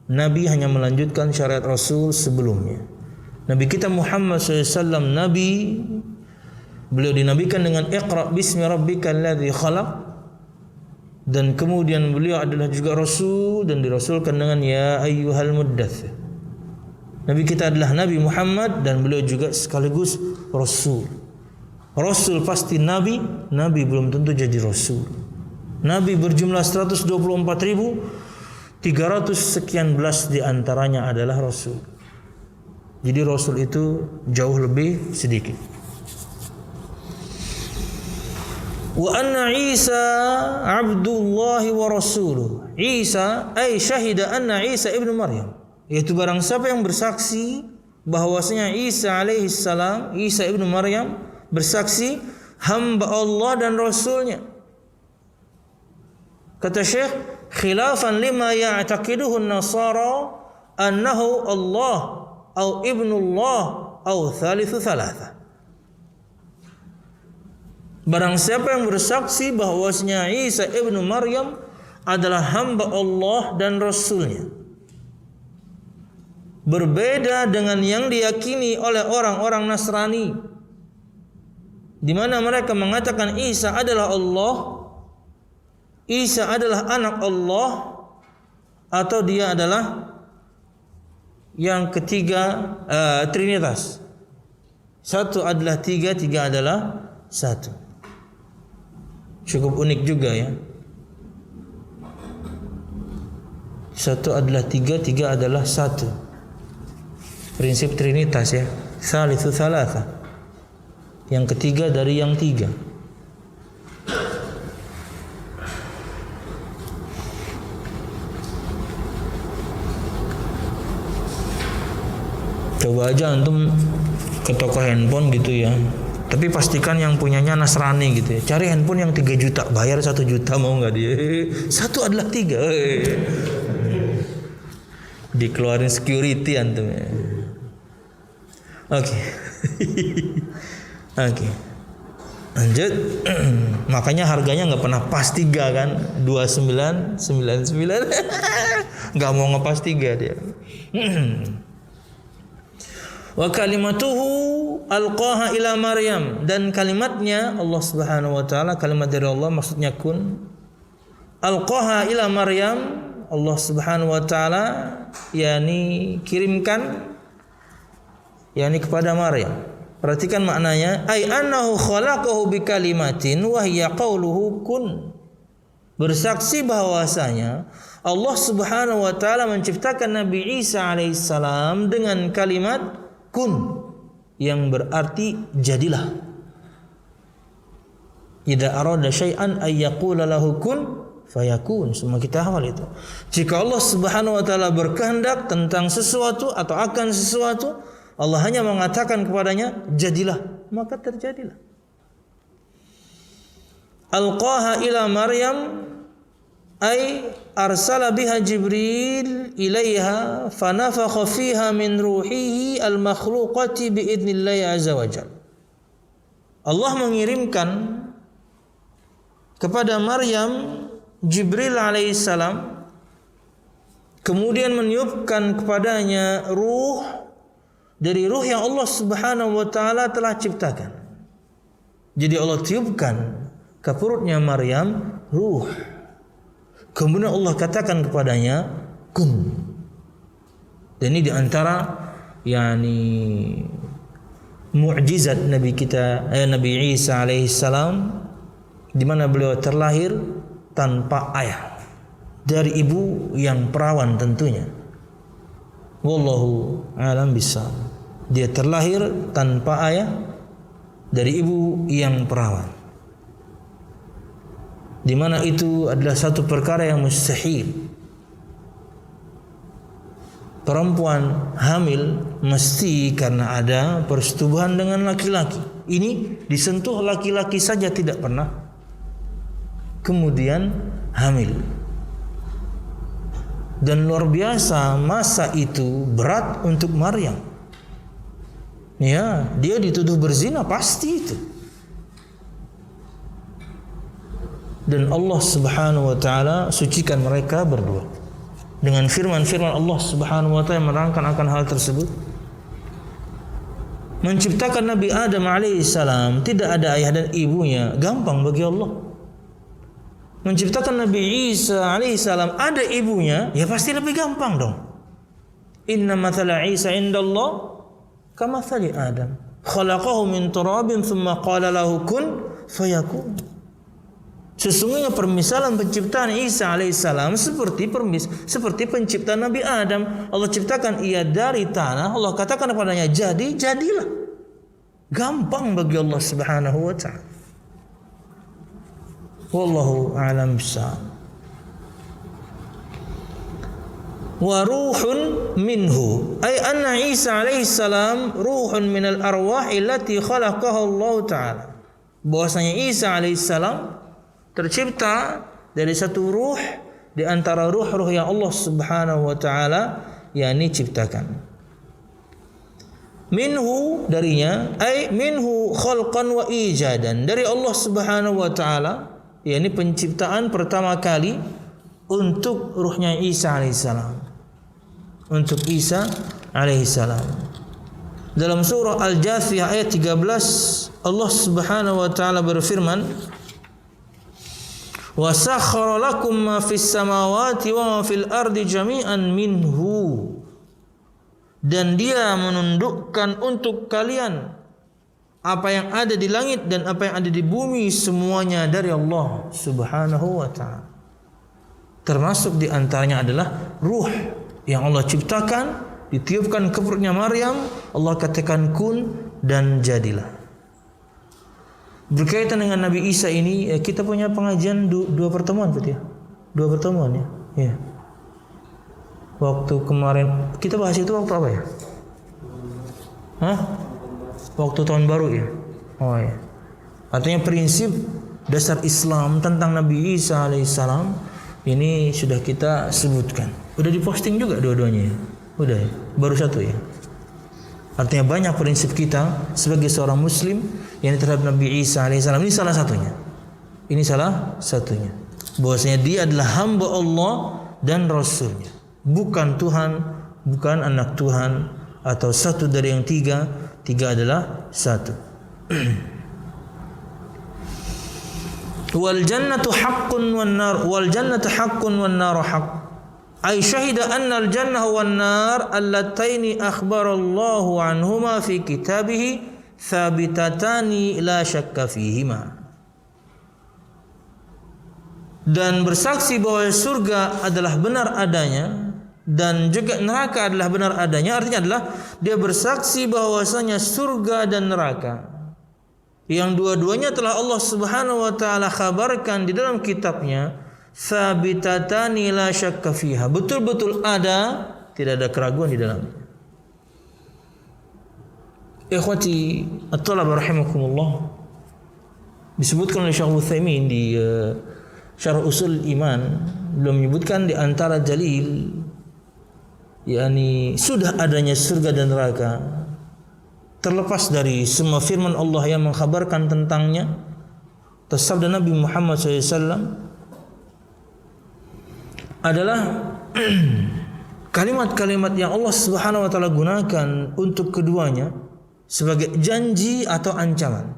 A: Nabi hanya melanjutkan syariat rasul sebelumnya. Nabi kita Muhammad SAW nabi, beliau dinabikan dengan Iqra bismi rabbikal ladzi khalaq, dan kemudian beliau adalah juga rasul dan dirasulkan dengan ya ayyuhal muddatsir. Nabi kita adalah Nabi Muhammad dan beliau juga sekaligus rasul. Rasul pasti nabi, nabi belum tentu jadi rasul. Nabi berjumlah 124.300 sekian belas diantaranya adalah rasul. Jadi rasul itu jauh lebih sedikit. Wa anna Isa abdullahi wa rasuluh. Isa ay syahida anna Isa ibnu Maryam, yaitu barang siapa yang bersaksi bahwasanya Isa alaihi salam, Isa ibnu Maryam, bersaksi hamba Allah dan rasulnya. Kata Syekh, khilafan lima ya'taqiduhu an-nasara annahu Allah au ibnullah au thalithu thalatha. Barang siapa yang bersaksi bahwasanya Isa ibnu Maryam adalah hamba Allah dan rasulnya, berbeda dengan yang diyakini oleh orang-orang Nasrani, di mana mereka mengatakan Isa adalah Allah, Isa adalah anak Allah, atau dia adalah yang ketiga, Trinitas. Satu adalah tiga, tiga adalah satu. Cukup unik juga ya. Satu adalah tiga, tiga adalah satu. Prinsip Trinitas ya. Salitsu tsalatsa. Yang ketiga dari yang tiga. Coba aja antum ke toko handphone gitu ya. Tapi pastikan yang punyanya Nasrani gitu ya. Cari handphone yang 3 juta, bayar 1 juta, mau nggak dia? Satu adalah 3. Dikeluarin security antum ya. Oke. Oke. Lanjut. Makanya harganya nggak pernah pas 3 kan? 2999. Nggak mau ngepas 3 dia. Wa kalimatuhu alqaha ila Maryam, dan kalimatnya Allah Subhanahu wa taala, kalimat dari Allah maksudnya kun, alqaha ila Maryam, Allah Subhanahu wa taala yakni kirimkan yakni kepada Maryam. Perhatikan maknanya, ai annahu khalaqahu bi kalimatin wa hiya qauluhu kun. Bersaksi bahwasanya Allah Subhanahu wa taala menciptakan Nabi Isa alaihissalam dengan kalimat kun, yang berarti jadilah. Idza arada syai'an ay yaqula lahu kun fayakun. Semua kita hafal itu. Jika Allah Subhanahu wa taala berkehendak tentang sesuatu atau akan sesuatu, Allah hanya mengatakan kepadanya jadilah, maka terjadilah. Alqaha ila Maryam ay arsala biha Jibril ilaiha fanafakha fiha min ruhihi al-makhluqati biidnillahi azza wa jalla. Allah mengirimkan kepada Maryam Jibril alaihissalam, kemudian meniupkan kepadanya ruh dari ruh yang Allah Subhanahu wa taala telah ciptakan. Jadi Allah tiupkan ke perutnya Maryam ruh. Kemudian Allah katakan kepadanya kun. Dan ini diantara yakni mukjizat Nabi kita Nabi Isa alaihissalam, di mana beliau terlahir tanpa ayah dari ibu yang perawan tentunya. Wallahu a'lam bishawab. Dia terlahir tanpa ayah dari ibu yang perawan. di mana itu adalah satu perkara yang mustahil. Perempuan hamil mesti karena ada persetubuhan dengan laki-laki. Ini disentuh laki-laki saja tidak pernah, kemudian hamil. Dan luar biasa masa itu berat untuk Maryam. Ya, dia dituduh berzina pasti itu. Dan Allah Subhanahu wa taala sucikan mereka berdua dengan firman-firman Allah Subhanahu wa taala yang menerangkan akan hal tersebut. Menciptakan Nabi Adam alaihissalam tidak ada ayah dan ibunya gampang bagi Allah. Menciptakan Nabi Isa alaihissalam ada ibunya, ya pasti lebih gampang dong. Inna mathala Isa indallah kamathali Adam khalaqahu min turabin thumma qala lahu kun fayakun. Sesungguhnya permisalan penciptaan Isa alaihissalam seperti penciptaan Nabi Adam. Allah ciptakan ia dari tanah, Allah katakan kepadanya jadi, jadilah. Gampang bagi Allah Subhanahu wa taala. Wallahu a'lam bishawab. Wa ruhun minhu, ay anna Isa alaihissalam ruhun minal arwah allati khalaqaha Allah taala. Bahwasanya Isa alaihissalam tercipta dari satu ruh di antara ruh-ruh yang Allah Subhanahu wa taala yakni ciptakan. Minhu darinya, ay minhu khalqan wa ijadan, dari Allah Subhanahu wa taala yakni penciptaan pertama kali untuk ruhnya Isa alaihissalam. Untuk Isa alaihissalam. Dalam surah Al-Jathiyah ayat 13 Allah Subhanahu wa taala berfirman, wa sakhkhara lakum ma fis samawati wa ma fil ardi jami'an minhu, dan dia menundukkan untuk kalian apa yang ada di langit dan apa yang ada di bumi semuanya dari Allah Subhanahu wa taala. Termasuk di antaranya adalah ruh yang Allah ciptakan, ditiupkan ke perutnya Maryam, Allah katakan kun dan jadilah. Berkaitan dengan Nabi Isa ini, kita punya pengajian dua pertemuan, betul ya? Dua pertemuan ya. Ya. Waktu kemarin kita bahas itu waktu apa ya? Hah? Waktu tahun baru ya. Oh ya. Artinya prinsip dasar Islam tentang Nabi Isa alaihissalam ini sudah kita sebutkan. Udah diposting juga dua-duanya ya? Udah ya? Baru satu ya. Artinya banyak prinsip kita sebagai seorang muslim yang terhadap Nabi Isa alaihissalam. Ini salah satunya. Ini salah satunya. Bahwasanya dia adalah hamba Allah dan Rasulnya. Bukan Tuhan, bukan anak Tuhan, atau satu dari yang tiga. Tiga adalah satu. Wal jannatu haqqun wan nar, wal jannatu haqqun wan nar haqq. Ay syahida anna al-jannah wan nar allataini akhbarallahu anhuma fi kitabih thabitatani la syakka fihima. Dan bersaksi bahwa surga adalah benar adanya dan juga neraka adalah benar adanya. Artinya adalah dia bersaksi bahwasanya surga dan neraka yang dua-duanya telah Allah Subhanahu wa taala khabarkan di dalam kitabnya, sabitatani la syakka fiha, betul-betul ada, tidak ada keraguan di dalamnya. Ikhwati at-talaba rahimakumullah, disebutkan oleh Syekh Utsaimin di Syarh Usul Iman, belum menyebutkan di antara dalil yakni sudah adanya surga dan neraka, terlepas dari semua firman Allah yang mengkhabarkan tentangnya, sabda Nabi Muhammad SAW adalah kalimat-kalimat yang Allah Subhanahu wa taala gunakan untuk keduanya sebagai janji atau ancaman.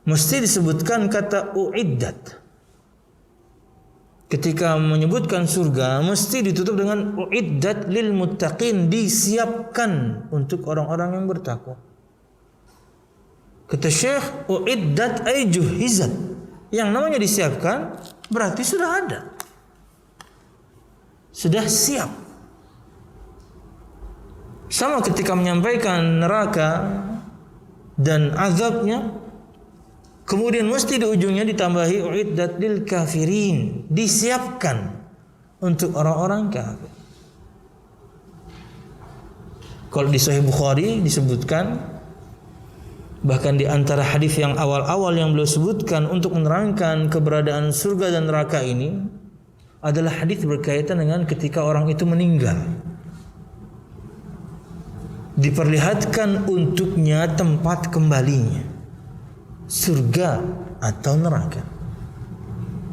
A: Mesti disebutkan kata uiddat. Ketika menyebutkan surga mesti ditutup dengan uiddat lil muttaqin, disiapkan untuk orang-orang yang bertakwa. Kata Syekh, uiddat ay juhizat. Yang namanya disiapkan berarti sudah ada. Sudah siap. Sama ketika menyampaikan neraka dan azabnya, Kemudian mesti di ujungnya ditambahi uiddat lil kafirin, disiapkan untuk orang-orang kafir. Kalau di Sahih Bukhari disebutkan, bahkan di antara hadis yang awal-awal yang beliau sebutkan untuk menerangkan keberadaan surga dan neraka ini adalah hadis berkaitan dengan ketika orang itu meninggal. Diperlihatkan untuknya tempat kembalinya, surga atau neraka.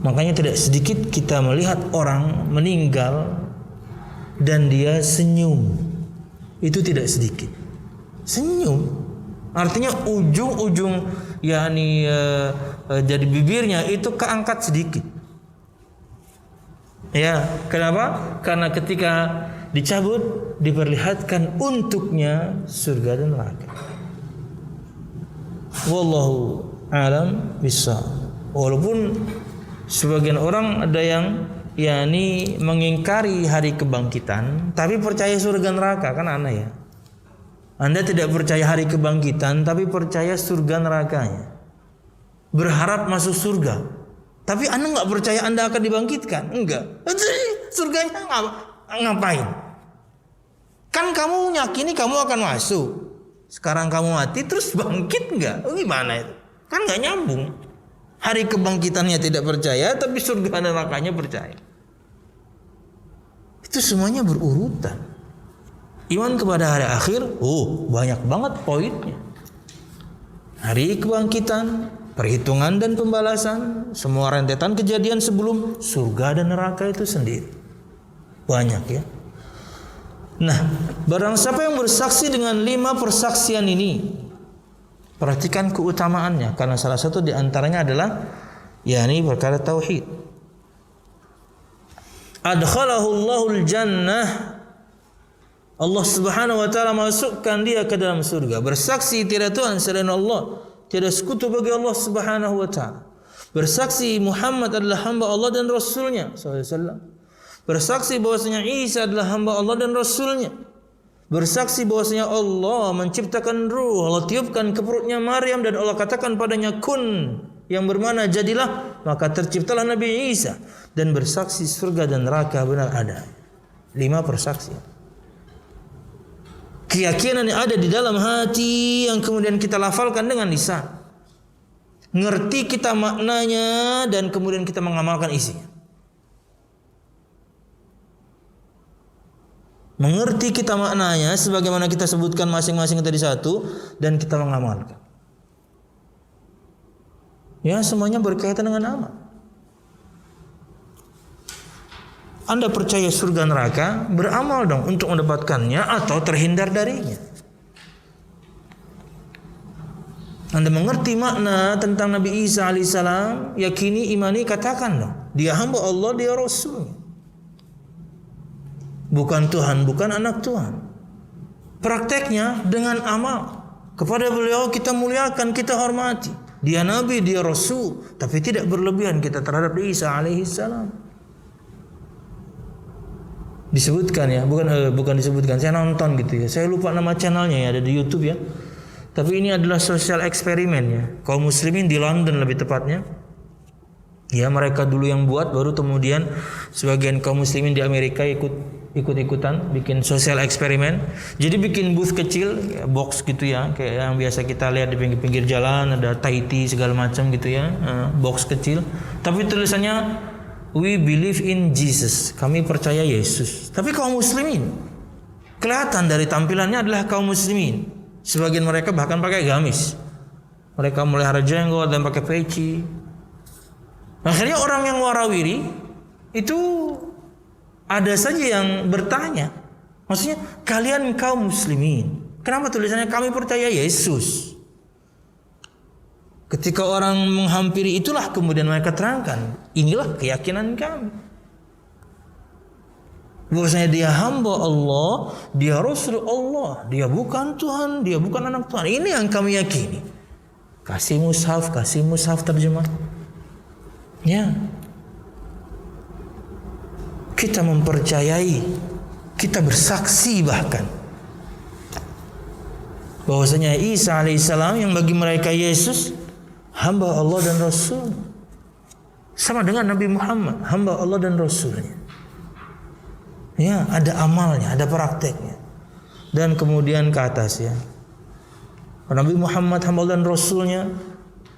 A: Makanya tidak sedikit kita melihat orang meninggal dan dia senyum. Itu tidak sedikit. Senyum artinya ujung-ujung jadi bibirnya itu keangkat sedikit. Ya, kenapa? Karena ketika dicabut diperlihatkan untuknya surga dan neraka. Wallahu a'lam bishawab. Walaupun sebagian orang ada yang mengingkari hari kebangkitan tapi percaya surga neraka, kan aneh ya. Anda tidak percaya hari kebangkitan tapi percaya surga nerakanya. Berharap masuk surga, tapi Anda nggak percaya Anda akan dibangkitkan. Enggak. Surganya ngapain? Kan kamu yakini kamu akan masuk. Sekarang kamu mati terus bangkit enggak? Gimana itu? Kan nggak nyambung. Hari kebangkitannya tidak percaya, tapi surga dan nerakanya percaya. Itu semuanya berurutan. Iman kepada hari akhir, banyak banget poinnya. Hari kebangkitan, perhitungan dan pembalasan, semua rentetan kejadian sebelum surga dan neraka itu sendiri. Banyak ya. Nah, barang siapa yang bersaksi dengan 5 persaksian ini, perhatikan keutamaannya, karena salah satu di antaranya adalah perkara tauhid. Adkhalahu Allahul jannah, Allah Subhanahu wa taala masukkan dia ke dalam surga. Bersaksi tiada Tuhan selain Allah, tiada sekutu bagi Allah Subhanahu wa taala. Bersaksi Muhammad adalah hamba Allah dan Rasulnya SAW. Bersaksi bahwasanya Isa adalah hamba Allah dan Rasulnya. Bersaksi bahwasanya Allah menciptakan ruh, Allah tiupkan ke perutnya Maryam dan Allah katakan padanya kun, yang bermakna jadilah, maka terciptalah Nabi Isa. Dan bersaksi surga dan neraka benar ada. 5 persaksian. Keyakinan yang ada di dalam hati yang kemudian kita lafalkan dengan lisan. Ngerti kita maknanya dan kemudian kita mengamalkan isinya. Mengerti kita maknanya sebagaimana kita sebutkan masing-masing tadi satu, dan kita mengamalkan. Ya, semuanya berkaitan dengan amal. Anda percaya surga neraka, beramal dong untuk mendapatkannya atau terhindar darinya. Anda mengerti makna tentang Nabi Isa alaihissalam, yakini, imani, katakan dong, dia hamba Allah, dia Rasul. Bukan Tuhan, bukan anak Tuhan. Prakteknya dengan amal. Kepada beliau kita muliakan, kita hormati. Dia Nabi, dia Rasul, tapi tidak berlebihan kita terhadap Isa alaihissalam. Disebutkan ya, bukan disebutkan. Saya nonton gitu ya. Saya lupa nama channelnya ya, ada di YouTube ya. Tapi ini adalah sosial eksperimen ya. Kaum muslimin di London lebih tepatnya. Ya, mereka dulu yang buat, baru kemudian sebagian kaum muslimin di Amerika ikut-ikutan bikin sosial eksperimen. Jadi bikin booth kecil, box gitu ya, kayak yang biasa kita lihat di pinggir-pinggir jalan, ada Tahiti segala macam gitu ya, box kecil. Tapi tulisannya we believe in Jesus, kami percaya Yesus. Tapi kaum muslimin kelihatan dari tampilannya adalah kaum muslimin. Sebagian mereka bahkan pakai gamis. Mereka melihara jenggot dan pakai peci. Akhirnya orang yang warawiri itu ada saja yang bertanya, maksudnya kalian kaum muslimin, kenapa tulisannya kami percaya Yesus? Ketika orang menghampiri itulah kemudian mereka terangkan, inilah keyakinan kami. Bahwasanya dia hamba Allah, dia Rasul Allah, dia bukan Tuhan, dia bukan anak Tuhan. Ini yang kami yakini. Kasih mushaf terjemah. Ya. Kita mempercayai, kita bersaksi bahkan bahwasanya Isa alaihissalam yang bagi mereka Yesus hamba Allah dan Rasul. Sama dengan Nabi Muhammad, hamba Allah dan Rasulnya. Ya, ada amalnya, ada prakteknya. Dan kemudian ke atas ya. Nabi Muhammad hamba Allah dan Rasulnya,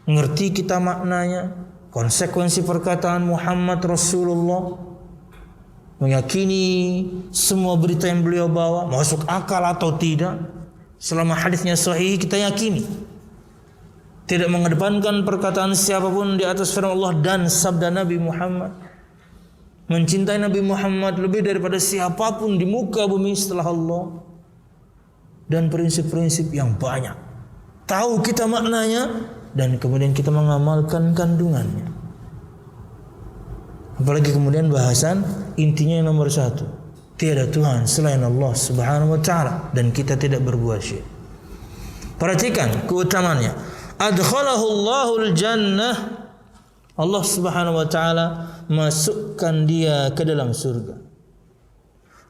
A: ngerti kita maknanya, konsekuensi perkataan Muhammad Rasulullah, meyakini semua berita yang beliau bawa masuk akal atau tidak. Selama hadisnya sahih kita yakini. Tidak mengedepankan perkataan siapapun di atas firman Allah dan sabda Nabi Muhammad. Mencintai Nabi Muhammad lebih daripada siapapun di muka bumi setelah Allah. Dan prinsip-prinsip yang banyak. Tahu kita maknanya dan kemudian kita mengamalkan kandungannya. Apalagi kemudian bahasan intinya yang nomor 1. Tiada Tuhan selain Allah Subhanahu wa ta'ala dan kita tidak berbuat syirik. Perhatikan keutamaannya. Adkhalahu Allahul jannah, Allah Subhanahu wa ta'ala masukkan dia ke dalam surga.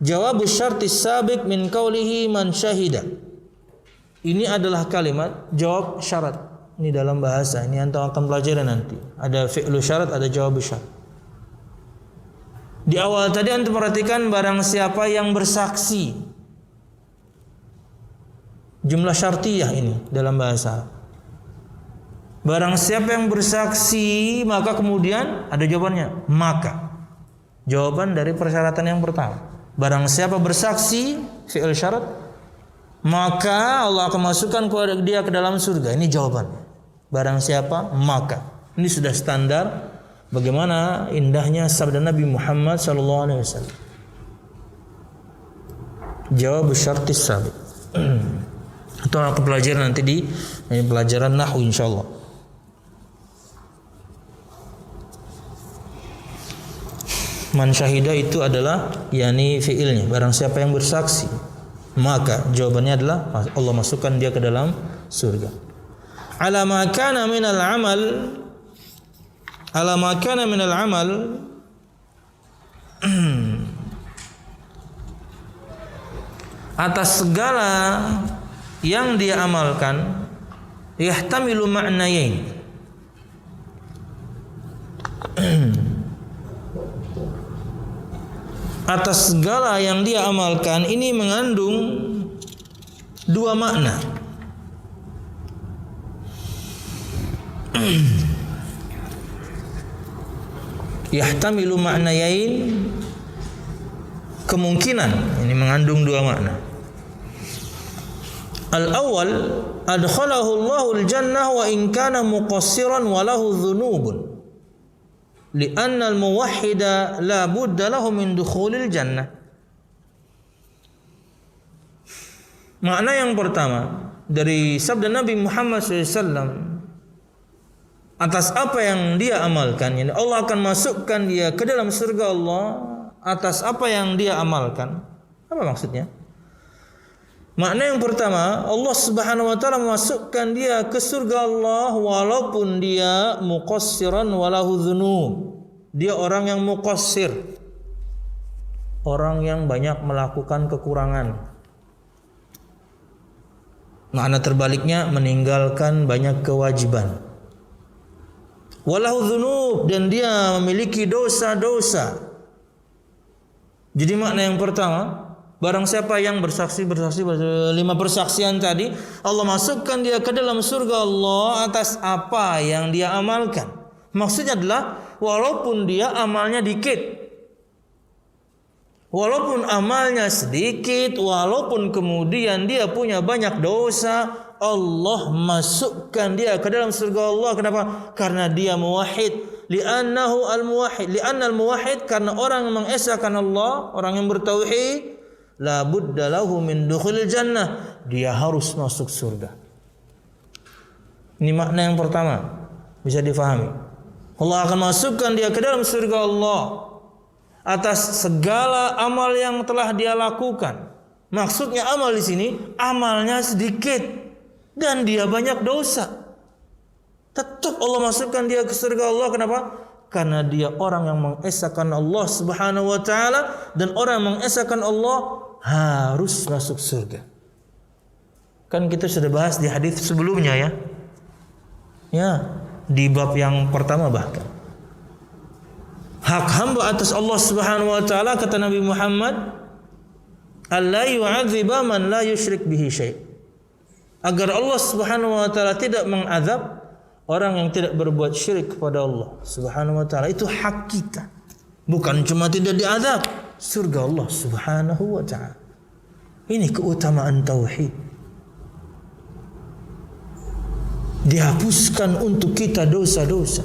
A: Jawab syartis sabiq min qawlihi man syahida. Ini adalah kalimat jawab syarat. Ini dalam bahasa, ini antum akan pelajari nanti. Ada fi'lu syarat, ada jawab syarat. Di awal tadi antum perhatikan barang siapa yang bersaksi. Jumlah syartiyah ini dalam bahasa Arab. Barang siapa yang bersaksi, maka kemudian ada jawabannya, maka. Jawaban dari persyaratan yang pertama. Barang siapa bersaksi, fi'il syarat, maka Allah akan masukkan dia ke dalam surga. Ini jawabannya. Barang siapa, maka. Ini sudah standar bagaimana indahnya sabda Nabi Muhammad SAW. Jawab syartis sabiq. Itu akan pelajari nanti di pelajaran nahwu insyaallah. Man syahida itu adalah yakni fiilnya, barang siapa yang bersaksi, maka jawabannya adalah Allah masukkan dia ke dalam surga. Ala ma kana minal amal, ala ma kana minal amal, atas segala yang dia amalkan, yahtamilu ma'nayain. Atas segala yang dia amalkan ini mengandung dua makna. Yahtamilu ma'nayain, kemungkinan ini mengandung dua makna. Al-awwal, adkhalahu Allahul jannah wa in kana muqassiran wa lahu dhunubun. Li'anna al-muwahhida la budda lahu min dukhulil jannah. Makna yang pertama dari sabda Nabi Muhammad SAW, atas apa yang dia amalkan, yani Allah akan masukkan dia ke dalam surga Allah atas apa yang dia amalkan. Apa maksudnya? Makna yang pertama, Allah Subhanahu wa ta'ala memasukkan dia ke surga Allah walaupun dia muqassiran walahu dzunub. Dia orang yang muqassir, orang yang banyak melakukan kekurangan. Makna terbaliknya, meninggalkan banyak kewajiban. Walahu dzunub, dan dia memiliki dosa-dosa. Jadi makna yang pertama, barang siapa yang bersaksi 5 persaksian tadi, Allah masukkan dia ke dalam surga Allah atas apa yang dia amalkan. Maksudnya adalah walaupun dia amalnya dikit, walaupun amalnya sedikit, walaupun kemudian dia punya banyak dosa, Allah masukkan dia ke dalam surga Allah. Kenapa? Karena dia muwahhid. Li'annahu al-muwahhid, li'anna al-muwahhid, karena orang yang mengesahkan Allah, orang yang bertauhid, la budda lahu min dukhulil jannah, dia harus masuk surga. Ini makna yang pertama, bisa difahami. Allah akan masukkan dia ke dalam surga Allah atas segala amal yang telah dia lakukan. Maksudnya amal di sini, amalnya sedikit dan dia banyak dosa, tetap Allah masukkan dia ke surga Allah. Kenapa? Karena dia orang yang mengesahkan Allah Subhanahu wa ta'ala, dan orang yang mengesahkan Allah harus masuk surga. Kan kita sudah bahas di hadis sebelumnya ya. Ya, di bab yang pertama bahkan. Hak hamba atas Allah Subhanahu wa taala, kata Nabi Muhammad, alla yu'adziba man la yusyrik bihi syai'. Agar Allah Subhanahu wa taala tidak mengazab orang yang tidak berbuat syirik kepada Allah Subhanahu wa taala. Itu hak kita. Bukan cuma tidak diazab, surga Allah Subhanahu wa taala. Ini keutamaan tauhid. Dihapuskan untuk kita dosa-dosa.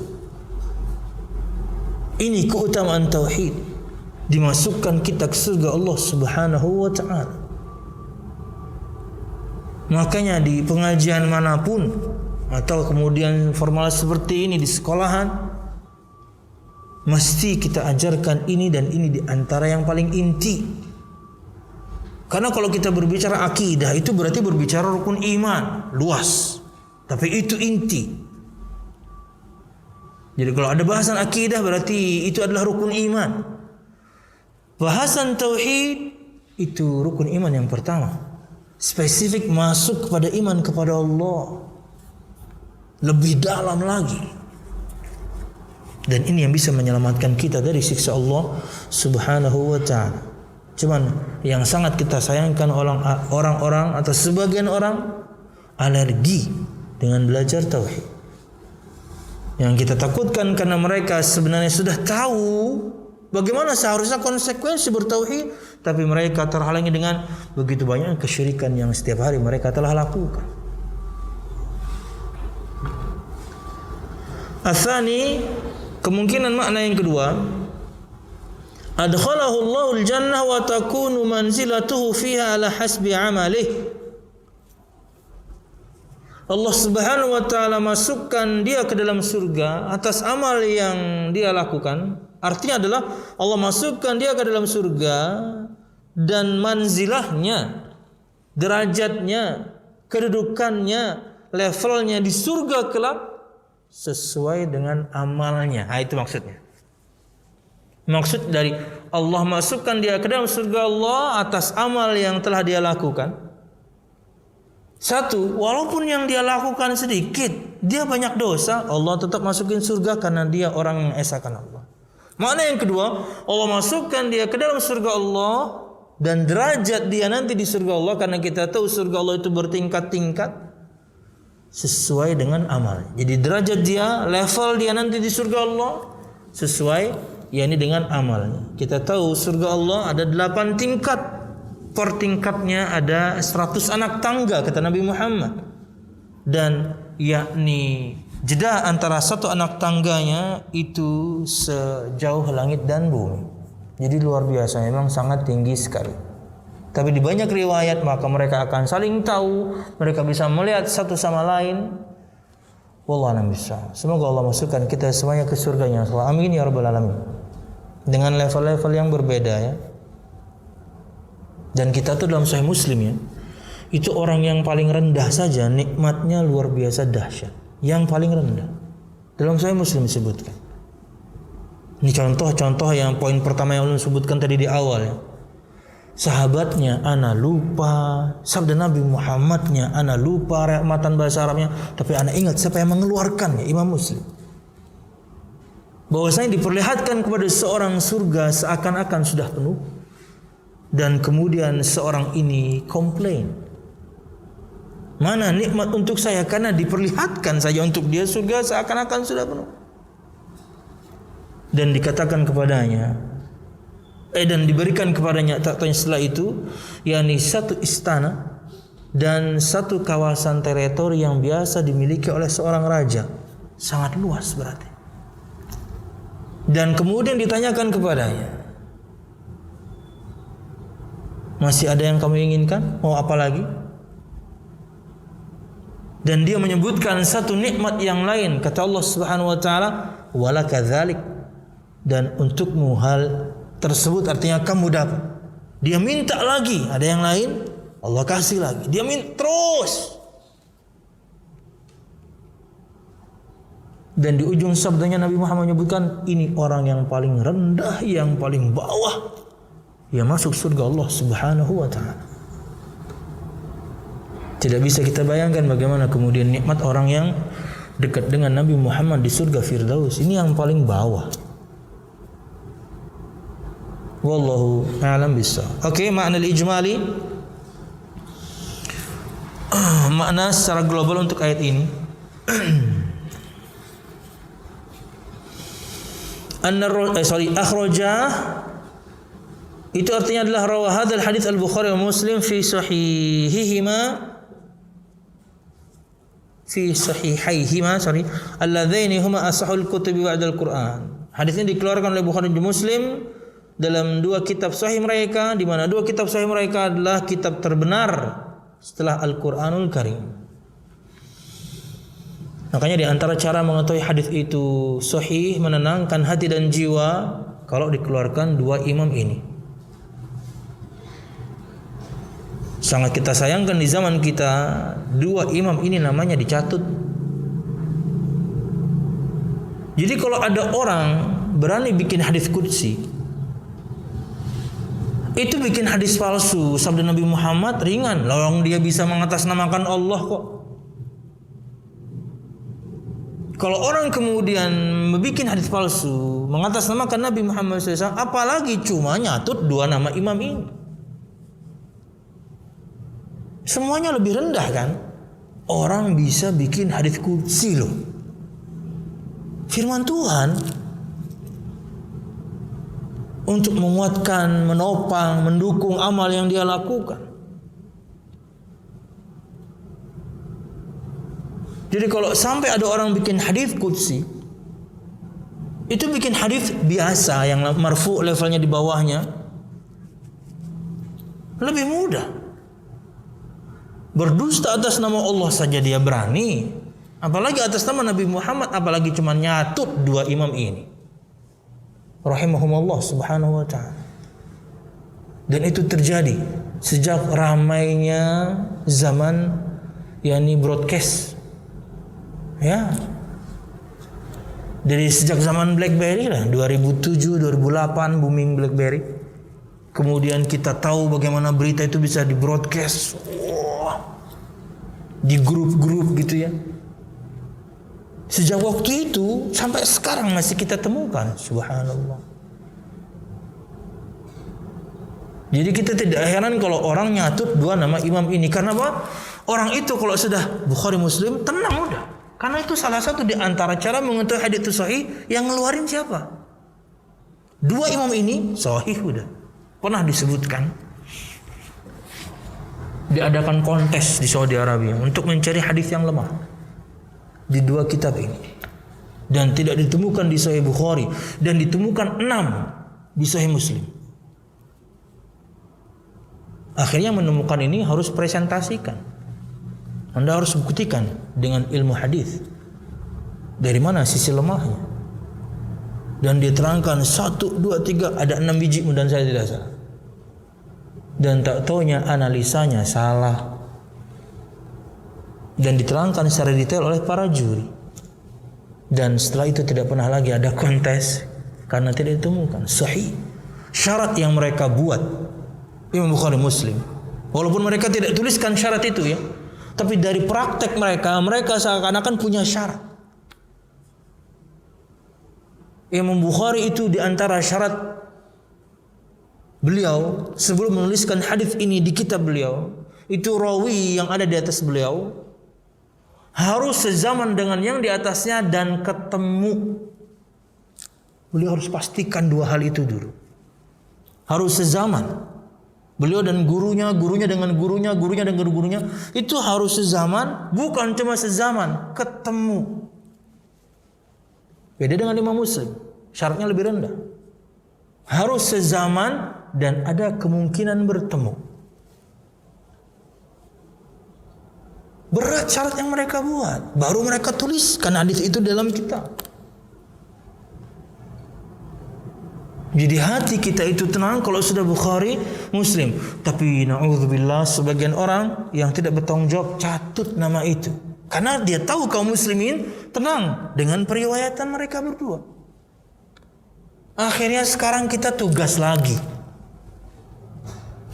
A: Ini keutamaan tauhid. Dimasukkan kita ke surga Allah Subhanahu wa taala. Makanya di pengajian manapun atau kemudian formal seperti ini di sekolahan, mesti kita ajarkan ini, dan ini di antara yang paling inti. Karena kalau kita berbicara akidah, itu berarti berbicara rukun iman, luas. Tapi itu inti. Jadi kalau ada bahasan akidah, berarti itu adalah rukun iman. Bahasan tauhid itu rukun iman yang pertama. Spesifik masuk kepada iman kepada Allah. Lebih dalam lagi. Dan ini yang bisa menyelamatkan kita dari siksa Allah Subhanahu wa ta'ala. Cuman yang sangat kita sayangkan orang-orang atau sebagian orang alergi dengan belajar tauhid. Yang kita takutkan karena mereka sebenarnya sudah tahu bagaimana seharusnya konsekuensi bertauhid, tapi mereka terhalangi dengan begitu banyak kesyirikan yang setiap hari mereka telah lakukan. Atsani, kemungkinan makna yang kedua, adkhalahu Allahul jannah wa takunu manzilatuhu fiha ala hasbi amalih. Allah Subhanahu wa taala masukkan dia ke dalam surga atas amal yang dia lakukan. Artinya adalah Allah masukkan dia ke dalam surga dan manzilahnya, derajatnya, kedudukannya, levelnya di surga kelak sesuai dengan amalnya. Itu maksudnya. Maksud dari Allah masukkan dia ke dalam surga Allah atas amal yang telah dia lakukan. Satu, walaupun yang dia lakukan sedikit, dia banyak dosa, Allah tetap masukin surga karena dia orang yang esakan Allah. Makna yang kedua, Allah masukkan dia ke dalam surga Allah dan derajat dia nanti di surga Allah, karena kita tahu surga Allah itu bertingkat-tingkat sesuai dengan amal. Jadi derajat dia, level dia nanti di surga Allah sesuai yakni dengan amalnya. Kita tahu surga Allah ada 8 tingkat. Per tingkatnya ada 100 anak tangga, kata Nabi Muhammad. Dan yakni jeda antara satu anak tangganya itu sejauh langit dan bumi. Jadi luar biasa, memang sangat tinggi sekali. Tapi di banyak riwayat maka mereka akan saling tahu, mereka bisa melihat satu sama lain. Wallahu a'lam bishawab. Semoga Allah masukkan kita semuanya ke surganya. Amin ya rabbal alamin. Dengan level-level yang berbeda ya. Dan kita tuh dalam Sahih Muslim ya, itu orang yang paling rendah saja nikmatnya luar biasa dahsyat. Yang paling rendah dalam Sahih Muslim disebutkan. Ini contoh-contoh yang poin pertama yang ulun sebutkan tadi di awal ya. Sahabatnya ana lupa, sabda Nabi Muhammadnya ana lupa, matan bahasa Arabnya, tapi ana ingat siapa yang mengeluarkannya, Imam Muslim. Bahwasanya diperlihatkan kepada seorang surga seakan-akan sudah penuh. Dan kemudian seorang ini komplain, mana nikmat untuk saya, karena diperlihatkan saja untuk dia surga seakan-akan sudah penuh. Dan dikatakan kepadanya, dan diberikan kepadanya taktanya setelah itu, yakni satu istana dan satu kawasan teritori yang biasa dimiliki oleh seorang raja, sangat luas berarti. Dan kemudian ditanyakan kepadanya, masih ada yang kamu inginkan? Mau apa lagi? Dan dia menyebutkan satu nikmat yang lain. Kata Allah Subhanahu wa taala, "Walaka dzalik." Dan untukmu hal tersebut, artinya kamu dapat. Dia minta lagi, ada yang lain, Allah kasih lagi. Dia minta terus. Dan di ujung sabdanya Nabi Muhammad menyebutkan, ini orang yang paling rendah, yang paling bawah, yang masuk surga Allah Subhanahu wa ta'ala. Tidak bisa kita bayangkan bagaimana kemudian nikmat orang yang dekat dengan Nabi Muhammad di surga Firdaus. Ini yang paling bawah. Wallahu a'lam bishawab. Oke, makna al-ijmali, makna secara global untuk ayat ini. Akhraja itu artinya adalah rawah hadzal hadits al-Bukhari wa Muslim fi sahihaihima alladzaini huma asahul kutubi ba'da al-Qur'an. Hadis ini dikeluarkan oleh Bukhari dan Muslim dalam dua kitab sahih mereka, di mana dua kitab sahih mereka adalah kitab terbenar setelah Al-Qur'anul Karim. Makanya di antara cara mengetahui hadis itu sahih, menenangkan hati dan jiwa, kalau dikeluarkan dua imam ini. Sangat kita sayangkan di zaman kita, dua imam ini namanya dicatut. Jadi kalau ada orang berani bikin hadis qudsi, itu bikin hadis palsu sabda Nabi Muhammad, ringan. Lawang dia bisa mengatasnamakan Allah kok. Kalau orang kemudian membuat hadis palsu mengatasnamakan Nabi Muhammad SAW, apalagi cuma nyatut dua nama imam ini, semuanya lebih rendah kan? Orang bisa bikin hadis qudsi loh, firman Tuhan, untuk menguatkan, menopang, mendukung amal yang dia lakukan. Jadi kalau sampai ada orang bikin hadis qudsi, itu bikin hadis biasa yang marfu levelnya di bawahnya, lebih mudah. Berdusta atas nama Allah saja dia berani, apalagi atas nama Nabi Muhammad, apalagi cuma nyatut dua imam ini rahimahumullah subhanahu wa ta'ala. Dan itu terjadi sejak ramainya zaman yakni broadcast, ya, dari sejak zaman BlackBerry lah, 2007 2008 booming BlackBerry. Kemudian kita tahu bagaimana berita itu bisa di broadcast, di grup-grup gitu ya. Sejak waktu itu sampai sekarang masih kita temukan, subhanallah. Jadi kita tidak heran kalau orang nyatut dua nama imam ini. Karena apa? Orang itu kalau sudah Bukhari Muslim tenang udah. Karena itu salah satu di antara cara mengetahui hadits itu sahih, yang ngeluarin siapa? Dua imam ini sahih udah. Pernah disebutkan diadakan kontes di Saudi Arabia untuk mencari hadis yang lemah di dua kitab ini, dan tidak ditemukan di Sahih Bukhari, dan ditemukan 6 di Sahih Muslim. Akhirnya menemukan ini harus presentasikan. Anda harus buktikan dengan ilmu hadis dari mana sisi lemahnya, dan diterangkan 1, 2, 3 ada 6 biji mudah saya tidak salah, dan tak taunya analisanya salah. Dan diterangkan secara detail oleh para juri. Dan setelah itu tidak pernah lagi ada kontes, karena tidak ditemukan sahih. Syarat yang mereka buat Imam Bukhari Muslim, walaupun mereka tidak tuliskan syarat itu ya, tapi dari praktek mereka seakan-akan punya syarat. Imam Bukhari itu di antara syarat beliau sebelum menuliskan hadis ini di kitab beliau, itu rawi yang ada di atas beliau harus sezaman dengan yang di atasnya dan ketemu. Beliau harus pastikan dua hal itu dulu. Harus sezaman. Beliau dan gurunya, gurunya dengan gurunya, gurunya dengan gurunya, itu harus sezaman, bukan cuma sezaman, ketemu. Beda dengan Imam Muslim, syaratnya lebih rendah. Harus sezaman dan ada kemungkinan bertemu. Berat syarat yang mereka buat, baru mereka tuliskan hadis itu dalam kitab. Jadi hati kita itu tenang kalau sudah Bukhari Muslim. Tapi na'udzubillah, sebagian orang yang tidak bertanggung jawab catut nama itu, karena dia tahu kaum muslimin tenang dengan periwayatan mereka berdua. Akhirnya sekarang kita tugas lagi.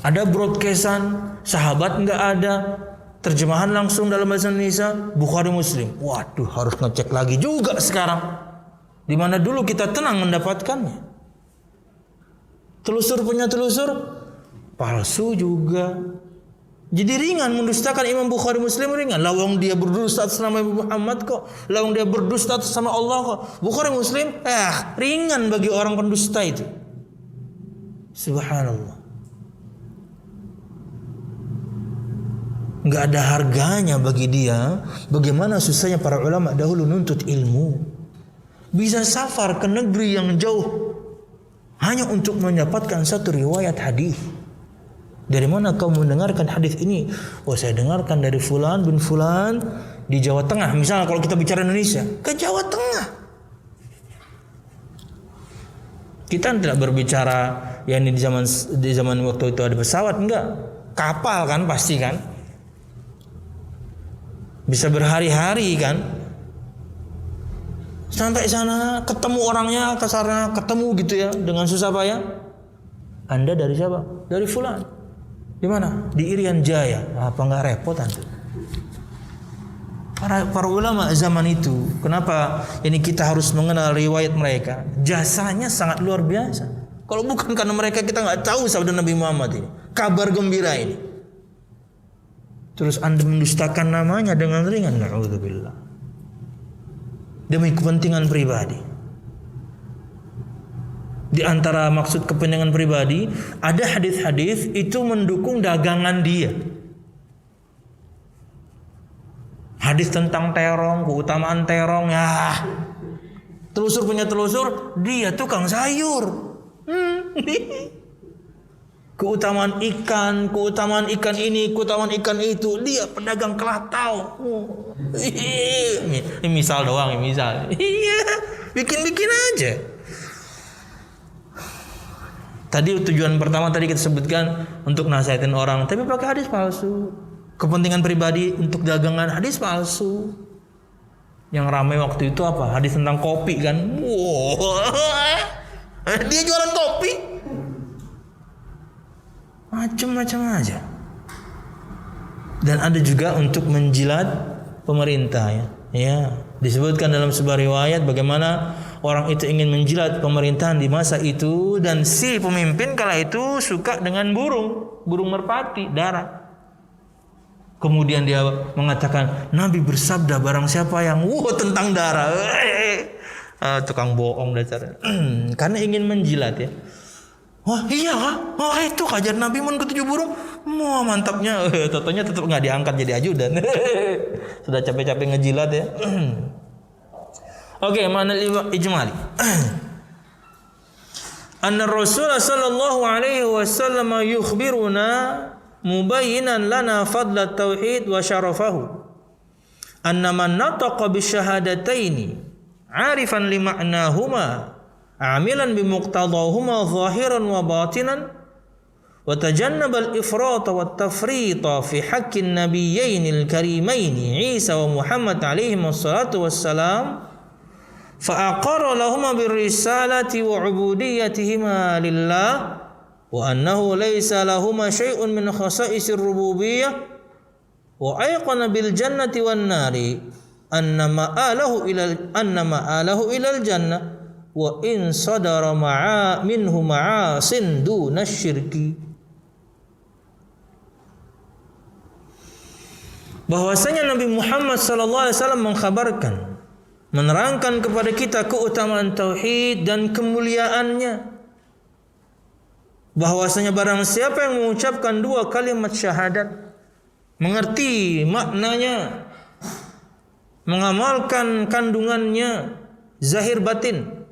A: Ada broadcastan, sahabat nggak ada, Terjemahan langsung dalam bahasa Indonesia Bukhari Muslim. Waduh, harus ngecek lagi juga sekarang. Di mana dulu kita tenang mendapatkannya. Telusur punya telusur, palsu juga. Jadi ringan mendustakan Imam Bukhari Muslim, ringan. Lawang dia berdusta atas nama Ibu Muhammad kok. Lawang dia berdusta atas nama Allah kok. Bukhari Muslim, ringan bagi orang pendusta itu. Subhanallah. Nggak ada harganya bagi dia. Bagaimana susahnya para ulama dahulu nuntut ilmu. Bisa safar ke negeri yang jauh hanya untuk mendapatkan satu riwayat hadis. Dari mana kau mendengarkan hadis ini? Oh, saya dengarkan dari fulan bin fulan di Jawa Tengah. Misalnya kalau kita bicara Indonesia, ke Jawa Tengah. Kita tidak berbicara yang di zaman waktu itu ada pesawat, enggak. Kapal kan pasti kan. Bisa berhari-hari kan. Sampai sana ketemu orangnya, kasarnya ketemu gitu ya, dengan susah payah. Anda dari siapa? Dari fulan. Di mana? Di Irian Jaya. Apa enggak repot Anda? Para ulama zaman itu, kenapa ini kita harus mengenal riwayat mereka? Jasanya sangat luar biasa. Kalau bukan karena mereka, kita nggak tahu sabda Nabi Muhammad ini, kabar gembira ini. Terus Anda mendustakan namanya dengan ringan, na'udzubillah. Demi kepentingan pribadi. Di antara maksud kepentingan pribadi, ada hadis-hadis itu mendukung dagangan dia. Hadis tentang terong, keutamaan terong, ya. Telusur punya telusur, dia tukang sayur. Keutamaan ikan ini, keutamaan ikan itu, dia pedagang kelatau. Ini misal doang, misal. Iya, bikin-bikin aja. Tadi tujuan pertama tadi kita sebutkan untuk nasihatin orang, tapi pakai hadis palsu. Kepentingan pribadi untuk dagangan, hadis palsu. Yang ramai waktu itu apa? Hadis tentang kopi kan. Wow. Dia jualan kopi. Macam-macam aja. Dan ada juga untuk menjilat pemerintah ya. Ya, disebutkan dalam sebuah riwayat bagaimana orang itu ingin menjilat pemerintahan di masa itu, dan si pemimpin kala itu suka dengan burung merpati darat. Kemudian dia mengatakan, Nabi bersabda barang siapa yang tentang darah. Tukang bohong dasarnya. Karena ingin menjilat ya. Wah iya kah? Wah itu kajar Nabi mun ketujuh burung. Wah mantapnya. Totonya tetap nggak diangkat jadi ajudan. Sudah capek-capek ngejilat ya. Oke, mana ijmali. Anna Rasulullah sallallahu alaihi wasallam yukhbiruna mubayyinan lana fadla tauhid wa syarafahu. Anna man nataqa bi syahadataini 'arifan li ma'nahuma amilan bi muqtadahuma zahiran wa batinan wa tajannaba al-ifrata wa at-tafrita fi haqqi an-nabiyyin al-karimain Isa wa Muhammad alaihi wassalatu wassalam fa aqarra lahumā bir-risalati wa 'ubudiyyatihima lillah wa annahu laysa lahumā syai'un min khasa'isir rububiyyah wa ayqana bil jannati wan nari annama alahu ilal jannah wa in sadara minhu ma'asin dunasyirki. Bahwasanya Nabi Muhammad sallallahu alaihi wasallam mengkhabarkan, menerangkan kepada kita keutamaan tauhid dan kemuliaannya. Bahwasanya barang siapa yang mengucapkan dua kalimat syahadat, mengerti maknanya, mengamalkan kandungannya zahir batin,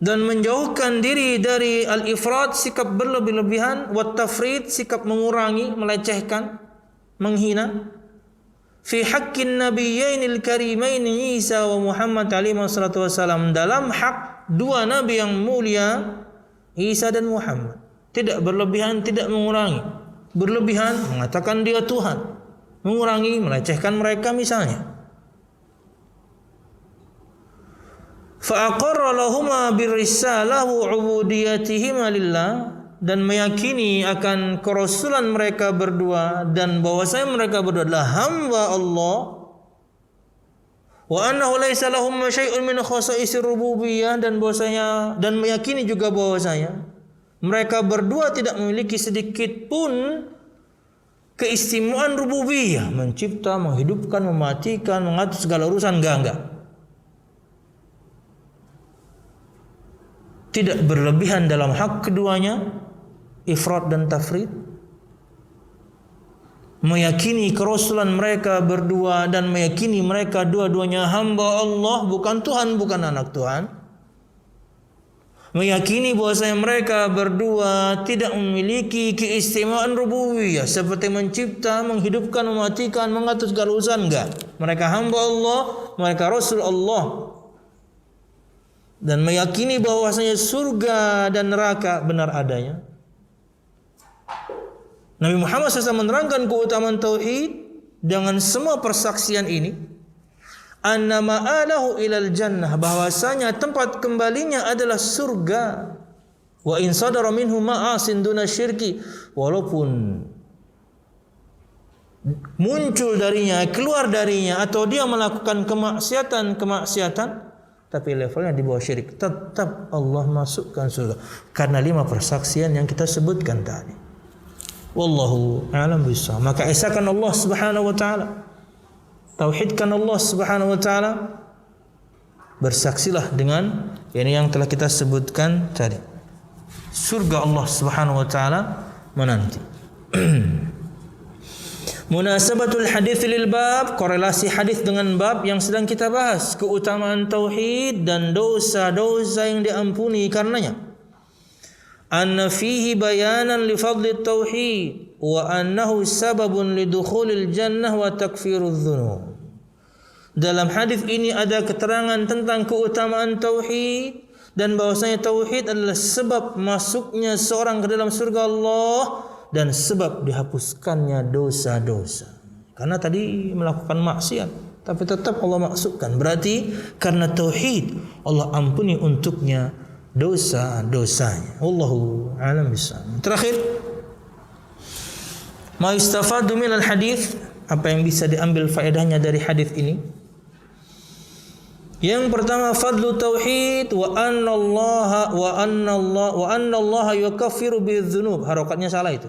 A: dan menjauhkan diri dari al-ifrat, sikap berlebih-lebihan, wat tafrid, sikap mengurangi, melecehkan, menghina, fi haqqin nabiyyainil karimain Isa wa Muhammad alaihi wassalatu wassalam, dalam hak dua nabi yang mulia Isa dan Muhammad. Tidak berlebihan, tidak mengurangi. Berlebihan mengatakan dia Tuhan, mengurangi melecehkan mereka misalnya. Fa aqarra lahumā bir-risalah wa 'ubudiyyatihima lillah, dan meyakini akan kerasulan mereka berdua dan bahwasanya mereka berdua adalah hamba Allah, wa annahu laisa lahum syai'un min khasa'isir rububiyyah, dan bahwasanya dan meyakini juga bahwasanya mereka berdua tidak memiliki sedikit pun keistimewaan rububiyah, mencipta, menghidupkan, mematikan, mengatur segala urusan, enggak. Tidak berlebihan dalam hak keduanya, ifrat dan tafrid. Meyakini kerasulan mereka berdua dan meyakini mereka dua-duanya hamba Allah, bukan Tuhan, bukan anak Tuhan. Meyakini bahwasanya mereka berdua tidak memiliki keistimewaan rububiyah seperti mencipta, menghidupkan, mematikan, mengatur segala urusan, enggak. Mereka hamba Allah, mereka rasul Allah. Dan meyakini bahwasanya surga dan neraka benar adanya. Nabi Muhammad SAW menerangkan keutamaan tauhid dengan semua persaksian ini. Anna ma'alahu ilal jannah, bahwasanya tempat kembalinya adalah surga. Wa in sadara minhu ma'asin duna syirki, walaupun muncul darinya, keluar darinya, atau dia melakukan kemaksiatan, tapi levelnya di bawah syirik, tetap Allah masukkan surga. Karena 5 persaksian yang kita sebutkan tadi. Wallahu a'lam bishawab. Maka esakan Allah Subhanahu wa taala. Tauhidkan Allah Subhanahu wa taala. Bersaksilah dengan ini yang telah kita sebutkan tadi. Surga Allah Subhanahu wa taala menanti. Munasabatul hadis lil bab, korelasi hadis dengan bab yang sedang kita bahas, keutamaan tauhid dan dosa-dosa yang diampuni karenanya. Anna fihi bayanan li fadli tauhid wa annahu sababun li dukhulil jannah wa takfirudz dzunub. Dalam hadis ini ada keterangan tentang keutamaan tauhid dan bahwasanya tauhid adalah sebab masuknya seorang ke dalam surga Allah dan sebab dihapuskannya dosa-dosa. Karena tadi melakukan maksiat tapi tetap Allah masukkan. Berarti karena tauhid Allah ampuni untuknya dosa-dosanya. Wallahu a'lam bishawab. Terakhir, ma yustafadu minal hadis, apa yang bisa diambil faedahnya dari hadis ini? Yang pertama, fadlu tauhid wa anna Allah yukaffiru bidzunub. Harokatnya salah itu.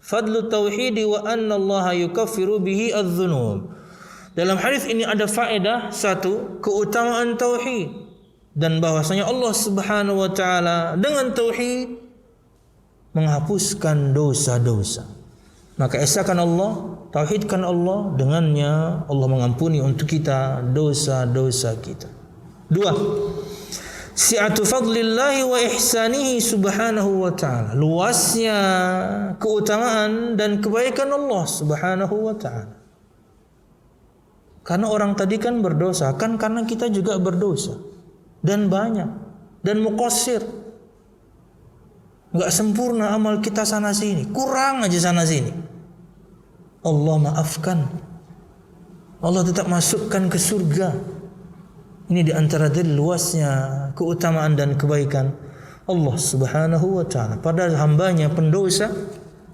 A: Fadlu tauhid wa anna Allah yukaffiru bihi adz-dzunub. Dalam hadis ini ada faedah satu, keutamaan tauhid dan bahwasanya Allah Subhanahu wa taala dengan tauhid menghapuskan dosa-dosa. Maka esakan Allah, tauhidkan Allah, dengannya Allah mengampuni untuk kita dosa-dosa kita. 2. Si'atu fadlillahi wa ihsanihi subhanahu wa ta'ala. Luasnya keutamaan dan kebaikan Allah Subhanahu wa ta'ala. Karena orang tadi kan berdosa, kan karena kita juga berdosa. Dan banyak, dan muqassir, enggak sempurna amal kita sana sini, kurang aja sana sini. Allah maafkan, Allah tetap masukkan ke surga. Ini di antara dari luasnya keutamaan dan kebaikan Allah Subhanahu wa taala. Pada hambanya pendosa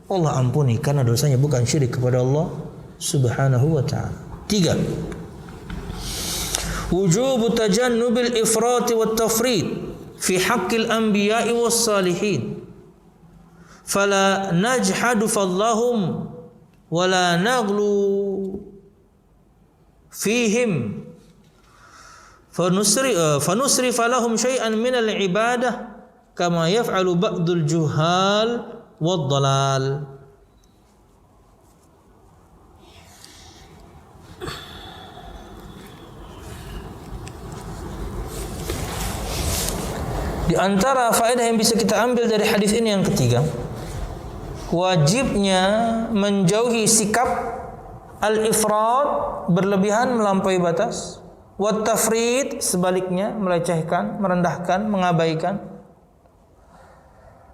A: Allah ampuni karena dosanya bukan syirik kepada Allah Subhanahu wa taala. 3. Wujub tajannubil ifrat wat tafrid fi haqqil anbiya'i was salihin. Fala najhadu fadlahum wala naghlu fihim fanusrif lahum syai'an min al-ibadah kama yaf'alu ba'dul juhal wad dalal. Di antara faedah yang bisa kita ambil dari hadis ini yang ketiga, wajibnya menjauhi sikap al-ifrat, berlebihan melampaui batas, wat tafrid, sebaliknya melecehkan, merendahkan, mengabaikan,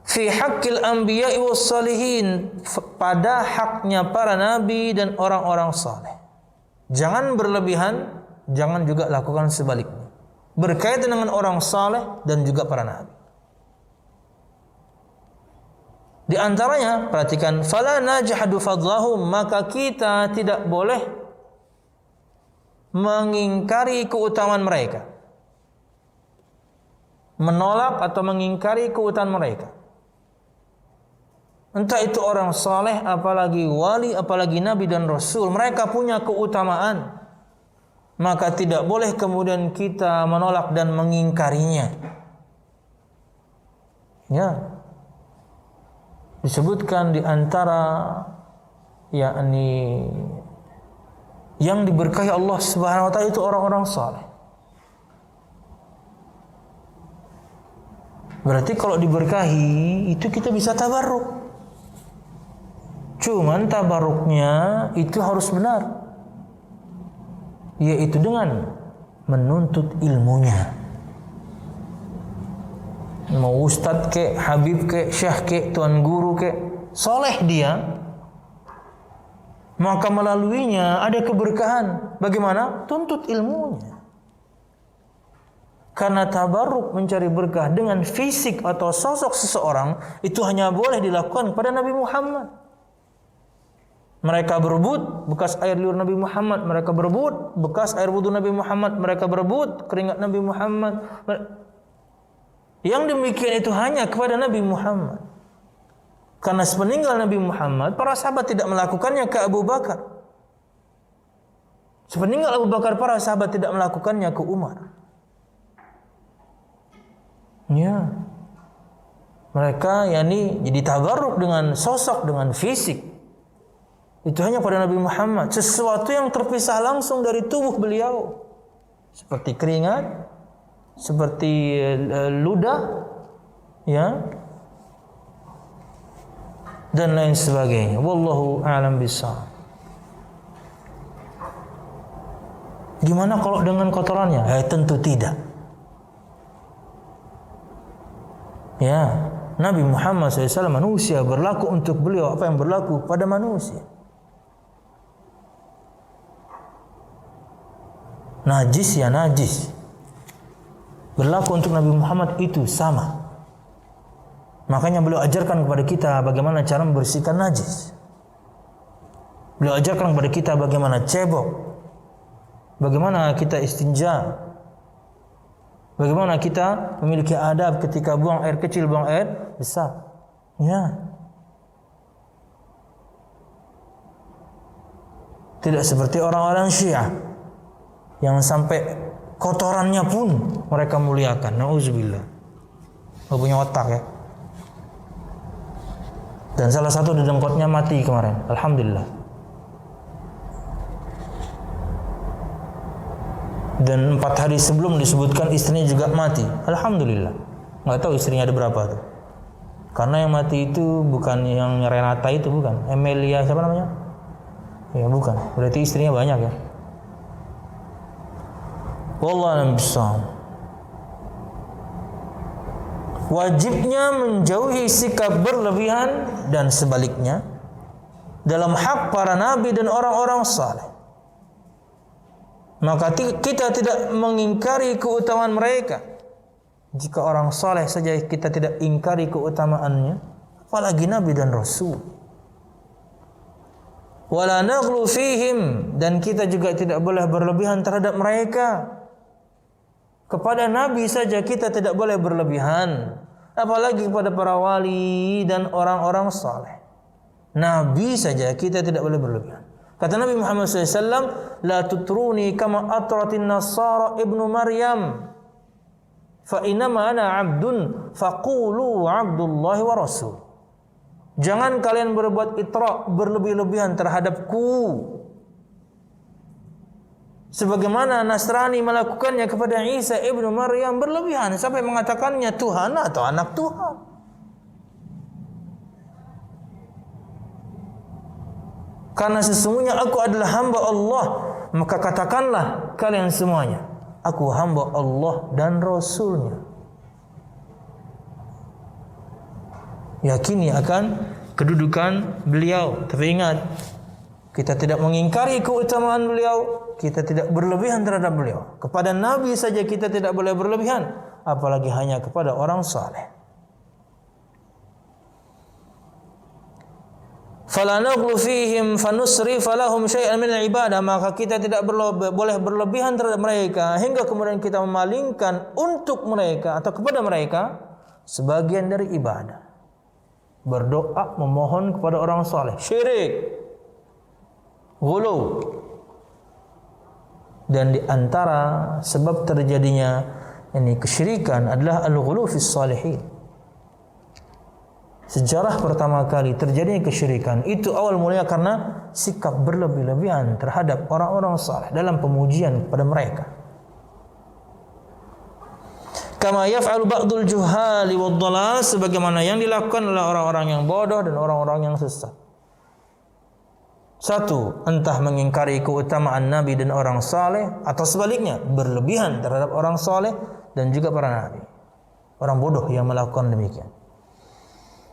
A: fi haqqil anbiya'i was salihin, pada haknya para nabi dan orang-orang saleh. Jangan berlebihan, jangan juga lakukan sebaliknya, berkaitan dengan orang saleh dan juga para nabi. Di antaranya, perhatikan, fala najhadu fadlahum, maka kita tidak boleh mengingkari keutamaan mereka. Menolak atau mengingkari keutamaan mereka. Entah itu orang saleh, apalagi wali, apalagi nabi dan rasul, mereka punya keutamaan. Maka tidak boleh kemudian kita menolak dan mengingkarinya. Ya. Disebutkan di antara yakni yang diberkahi Allah Subhanahu wa taala itu orang-orang saleh. Berarti kalau diberkahi itu kita bisa tabarruk. Cuman tabarruknya itu harus benar, yaitu dengan menuntut ilmunya. Mau ustadz ke, habib ke, syekh ke, tuan guru ke, soleh dia, maka melaluinya ada keberkahan. Bagaimana? Tuntut ilmunya. Karena tabarruk mencari berkah dengan fisik atau sosok seseorang itu hanya boleh dilakukan pada Nabi Muhammad. Mereka berebut bekas air liur Nabi Muhammad, mereka berebut bekas air wudu Nabi Muhammad, mereka berebut keringat Nabi Muhammad. Yang demikian itu hanya kepada Nabi Muhammad. Karena sepeninggal Nabi Muhammad, para sahabat tidak melakukannya ke Abu Bakar. Sepeninggal Abu Bakar, para sahabat tidak melakukannya ke Umar. Ya. Mereka yakni jadi tabarruk dengan sosok, dengan fisik. Itu hanya pada Nabi Muhammad. Sesuatu yang terpisah langsung dari tubuh beliau. Seperti keringat, seperti ludah, ya, dan lain sebagainya. Wallahu a'lam bishawab. Gimana kalau dengan kotorannya? Tentu tidak. Ya, Nabi Muhammad SAW manusia, berlaku untuk beliau apa yang berlaku pada manusia. Najis ya najis. Berlaku untuk Nabi Muhammad itu sama. Makanya beliau ajarkan kepada kita bagaimana cara membersihkan najis. Beliau ajarkan kepada kita bagaimana cebok, bagaimana kita istinja, bagaimana kita memiliki adab ketika buang air kecil, buang air besar. Ya. Tidak seperti orang-orang Syiah yang sampai kotorannya pun mereka muliakan. Nauzubillah. Nggak punya otak ya. Dan salah satu dedengkotnya mati kemarin. Alhamdulillah. Dan 4 hari sebelum disebutkan istrinya juga mati. Alhamdulillah. Nggak tahu istrinya ada berapa tuh. Karena yang mati itu bukan yang Renata itu, bukan. Emilia siapa namanya? Ya bukan. Berarti istrinya banyak ya. Wallahu a'lam bishawab. Wajibnya menjauhi sikap berlebihan dan sebaliknya dalam hak para nabi dan orang-orang saleh. Maka kita tidak mengingkari keutamaan mereka. Jika orang saleh saja kita tidak ingkari keutamaannya, apalagi nabi dan rasul. Wala naghlu fihim, dan kita juga tidak boleh berlebihan terhadap mereka. Kepada nabi saja kita tidak boleh berlebihan, apalagi kepada para wali dan orang-orang saleh. Nabi saja kita tidak boleh berlebihan. Kata Nabi Muhammad SAW, la tutruni kama atratin nasara ibnu Maryam, fa innama ana abdun faqulu abdullahi wa rasul. Jangan kalian berbuat itra, berlebih-lebihan terhadapku, sebagaimana Nasrani melakukannya kepada Isa ibnu Maryam, berlebihan sampai mengatakannya Tuhan atau anak Tuhan. Karena sesungguhnya aku adalah hamba Allah, maka katakanlah kalian semuanya, aku hamba Allah dan Rasulnya. Yakini akan kedudukan beliau. Tapi ingat, kita tidak mengingkari keutamaan beliau, kita tidak berlebihan terhadap beliau. Kepada Nabi saja kita tidak boleh berlebihan, apalagi hanya kepada orang saleh. fala naghlu fihim fanusrif lahum syai'an min al-ibadah, maka kita tidak boleh berlebihan terhadap mereka hingga kemudian kita memalingkan untuk mereka atau kepada mereka sebagian dari ibadah. Berdoa memohon kepada orang saleh, syirik, ghulu. Dan di antara sebab terjadinya ini kesyirikan adalah al-ghulu fis salihin. Sejarah pertama kali terjadinya kesyirikan itu awal mulanya karena sikap berlebih-lebihan terhadap orang-orang saleh dalam pemujian kepada mereka. Kama yaf'alu ba'dul juhali wad dhalal, sebagaimana yang dilakukan oleh orang-orang yang bodoh dan orang-orang yang sesat. Satu, entah mengingkari keutamaan nabi dan orang saleh, atau sebaliknya berlebihan terhadap orang saleh dan juga para nabi. Orang bodoh yang melakukan demikian.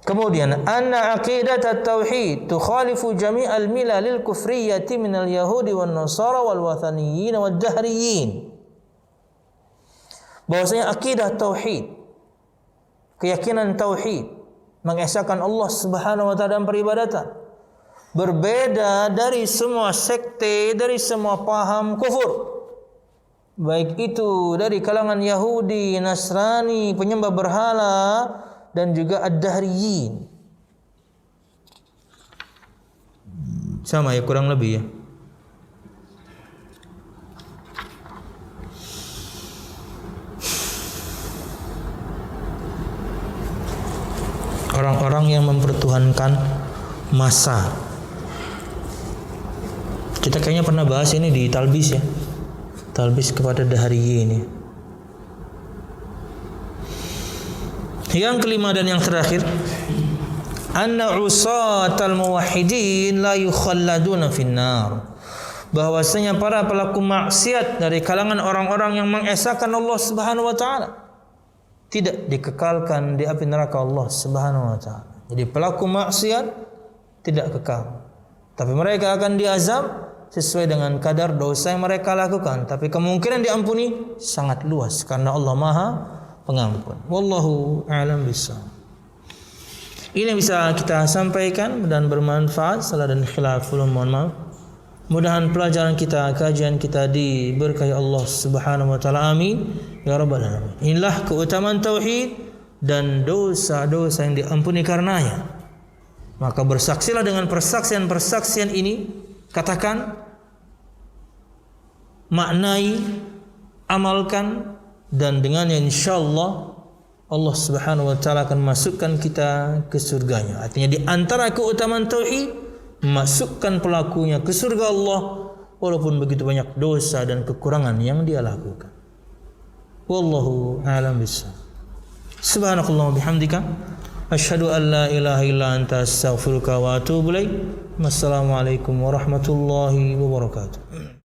A: Kemudian anna aqidat at-tauhid tukhalifu jami'al milalil kufriyyati minal yahudi wan nasara wal wathaniyyin wad dahriyyin. Bahwasanya akidah tauhid, keyakinan tauhid, mengesahkan Allah Subhanahu wa taala dalam peribadatan, berbeda dari semua sekte, dari semua paham kufur. Baik itu dari kalangan Yahudi, Nasrani, penyembah berhala, dan juga ad-dahriyyin. Sama ya, kurang lebih ya. Orang-orang yang mempertuhankan masa. Kita kayaknya pernah bahas ini di talbis ya. Talbis kepada dahriyyin ya. Yang kelima dan yang terakhir, anna usatal muwahhidin la yukhalladuna finnar. Bahwasanya para pelaku maksiat dari kalangan orang-orang yang mengesahkan Allah Subhanahu wa taala tidak dikekalkan di api neraka Allah Subhanahu wa taala. Jadi pelaku maksiat tidak kekal, tapi mereka akan diazab sesuai dengan kadar dosa yang mereka lakukan, tapi kemungkinan diampuni sangat luas karena Allah Maha Pengampun. Wallahu a'lam bishawab. Ini bisa kita sampaikan dan bermanfaat. Salah dan khilaf, mohon maaf. Mudahan pelajaran kita, kajian kita diberkahi Allah Subhanahu wa taala. Amin ya rabbal alamin. Inilah keutamaan tauhid dan dosa-dosa yang diampuni karenanya. Maka bersaksilah dengan persaksian-persaksian ini. Katakan, maknai, amalkan, dan dengannya insyaallah Allah Subhanahu wa taala akan masukkan kita ke surganya. Artinya di antara keutamaan tauhid, masukkan pelakunya ke surga Allah walaupun begitu banyak dosa dan kekurangan yang dia lakukan. Wallahu a'lam bishawab. Subhanakallahumma bihamdika asyhadu an la ilaha illa anta astaghfiruka wa atubu ilaik. Wassalamualaikum warahmatullahi wabarakatuh.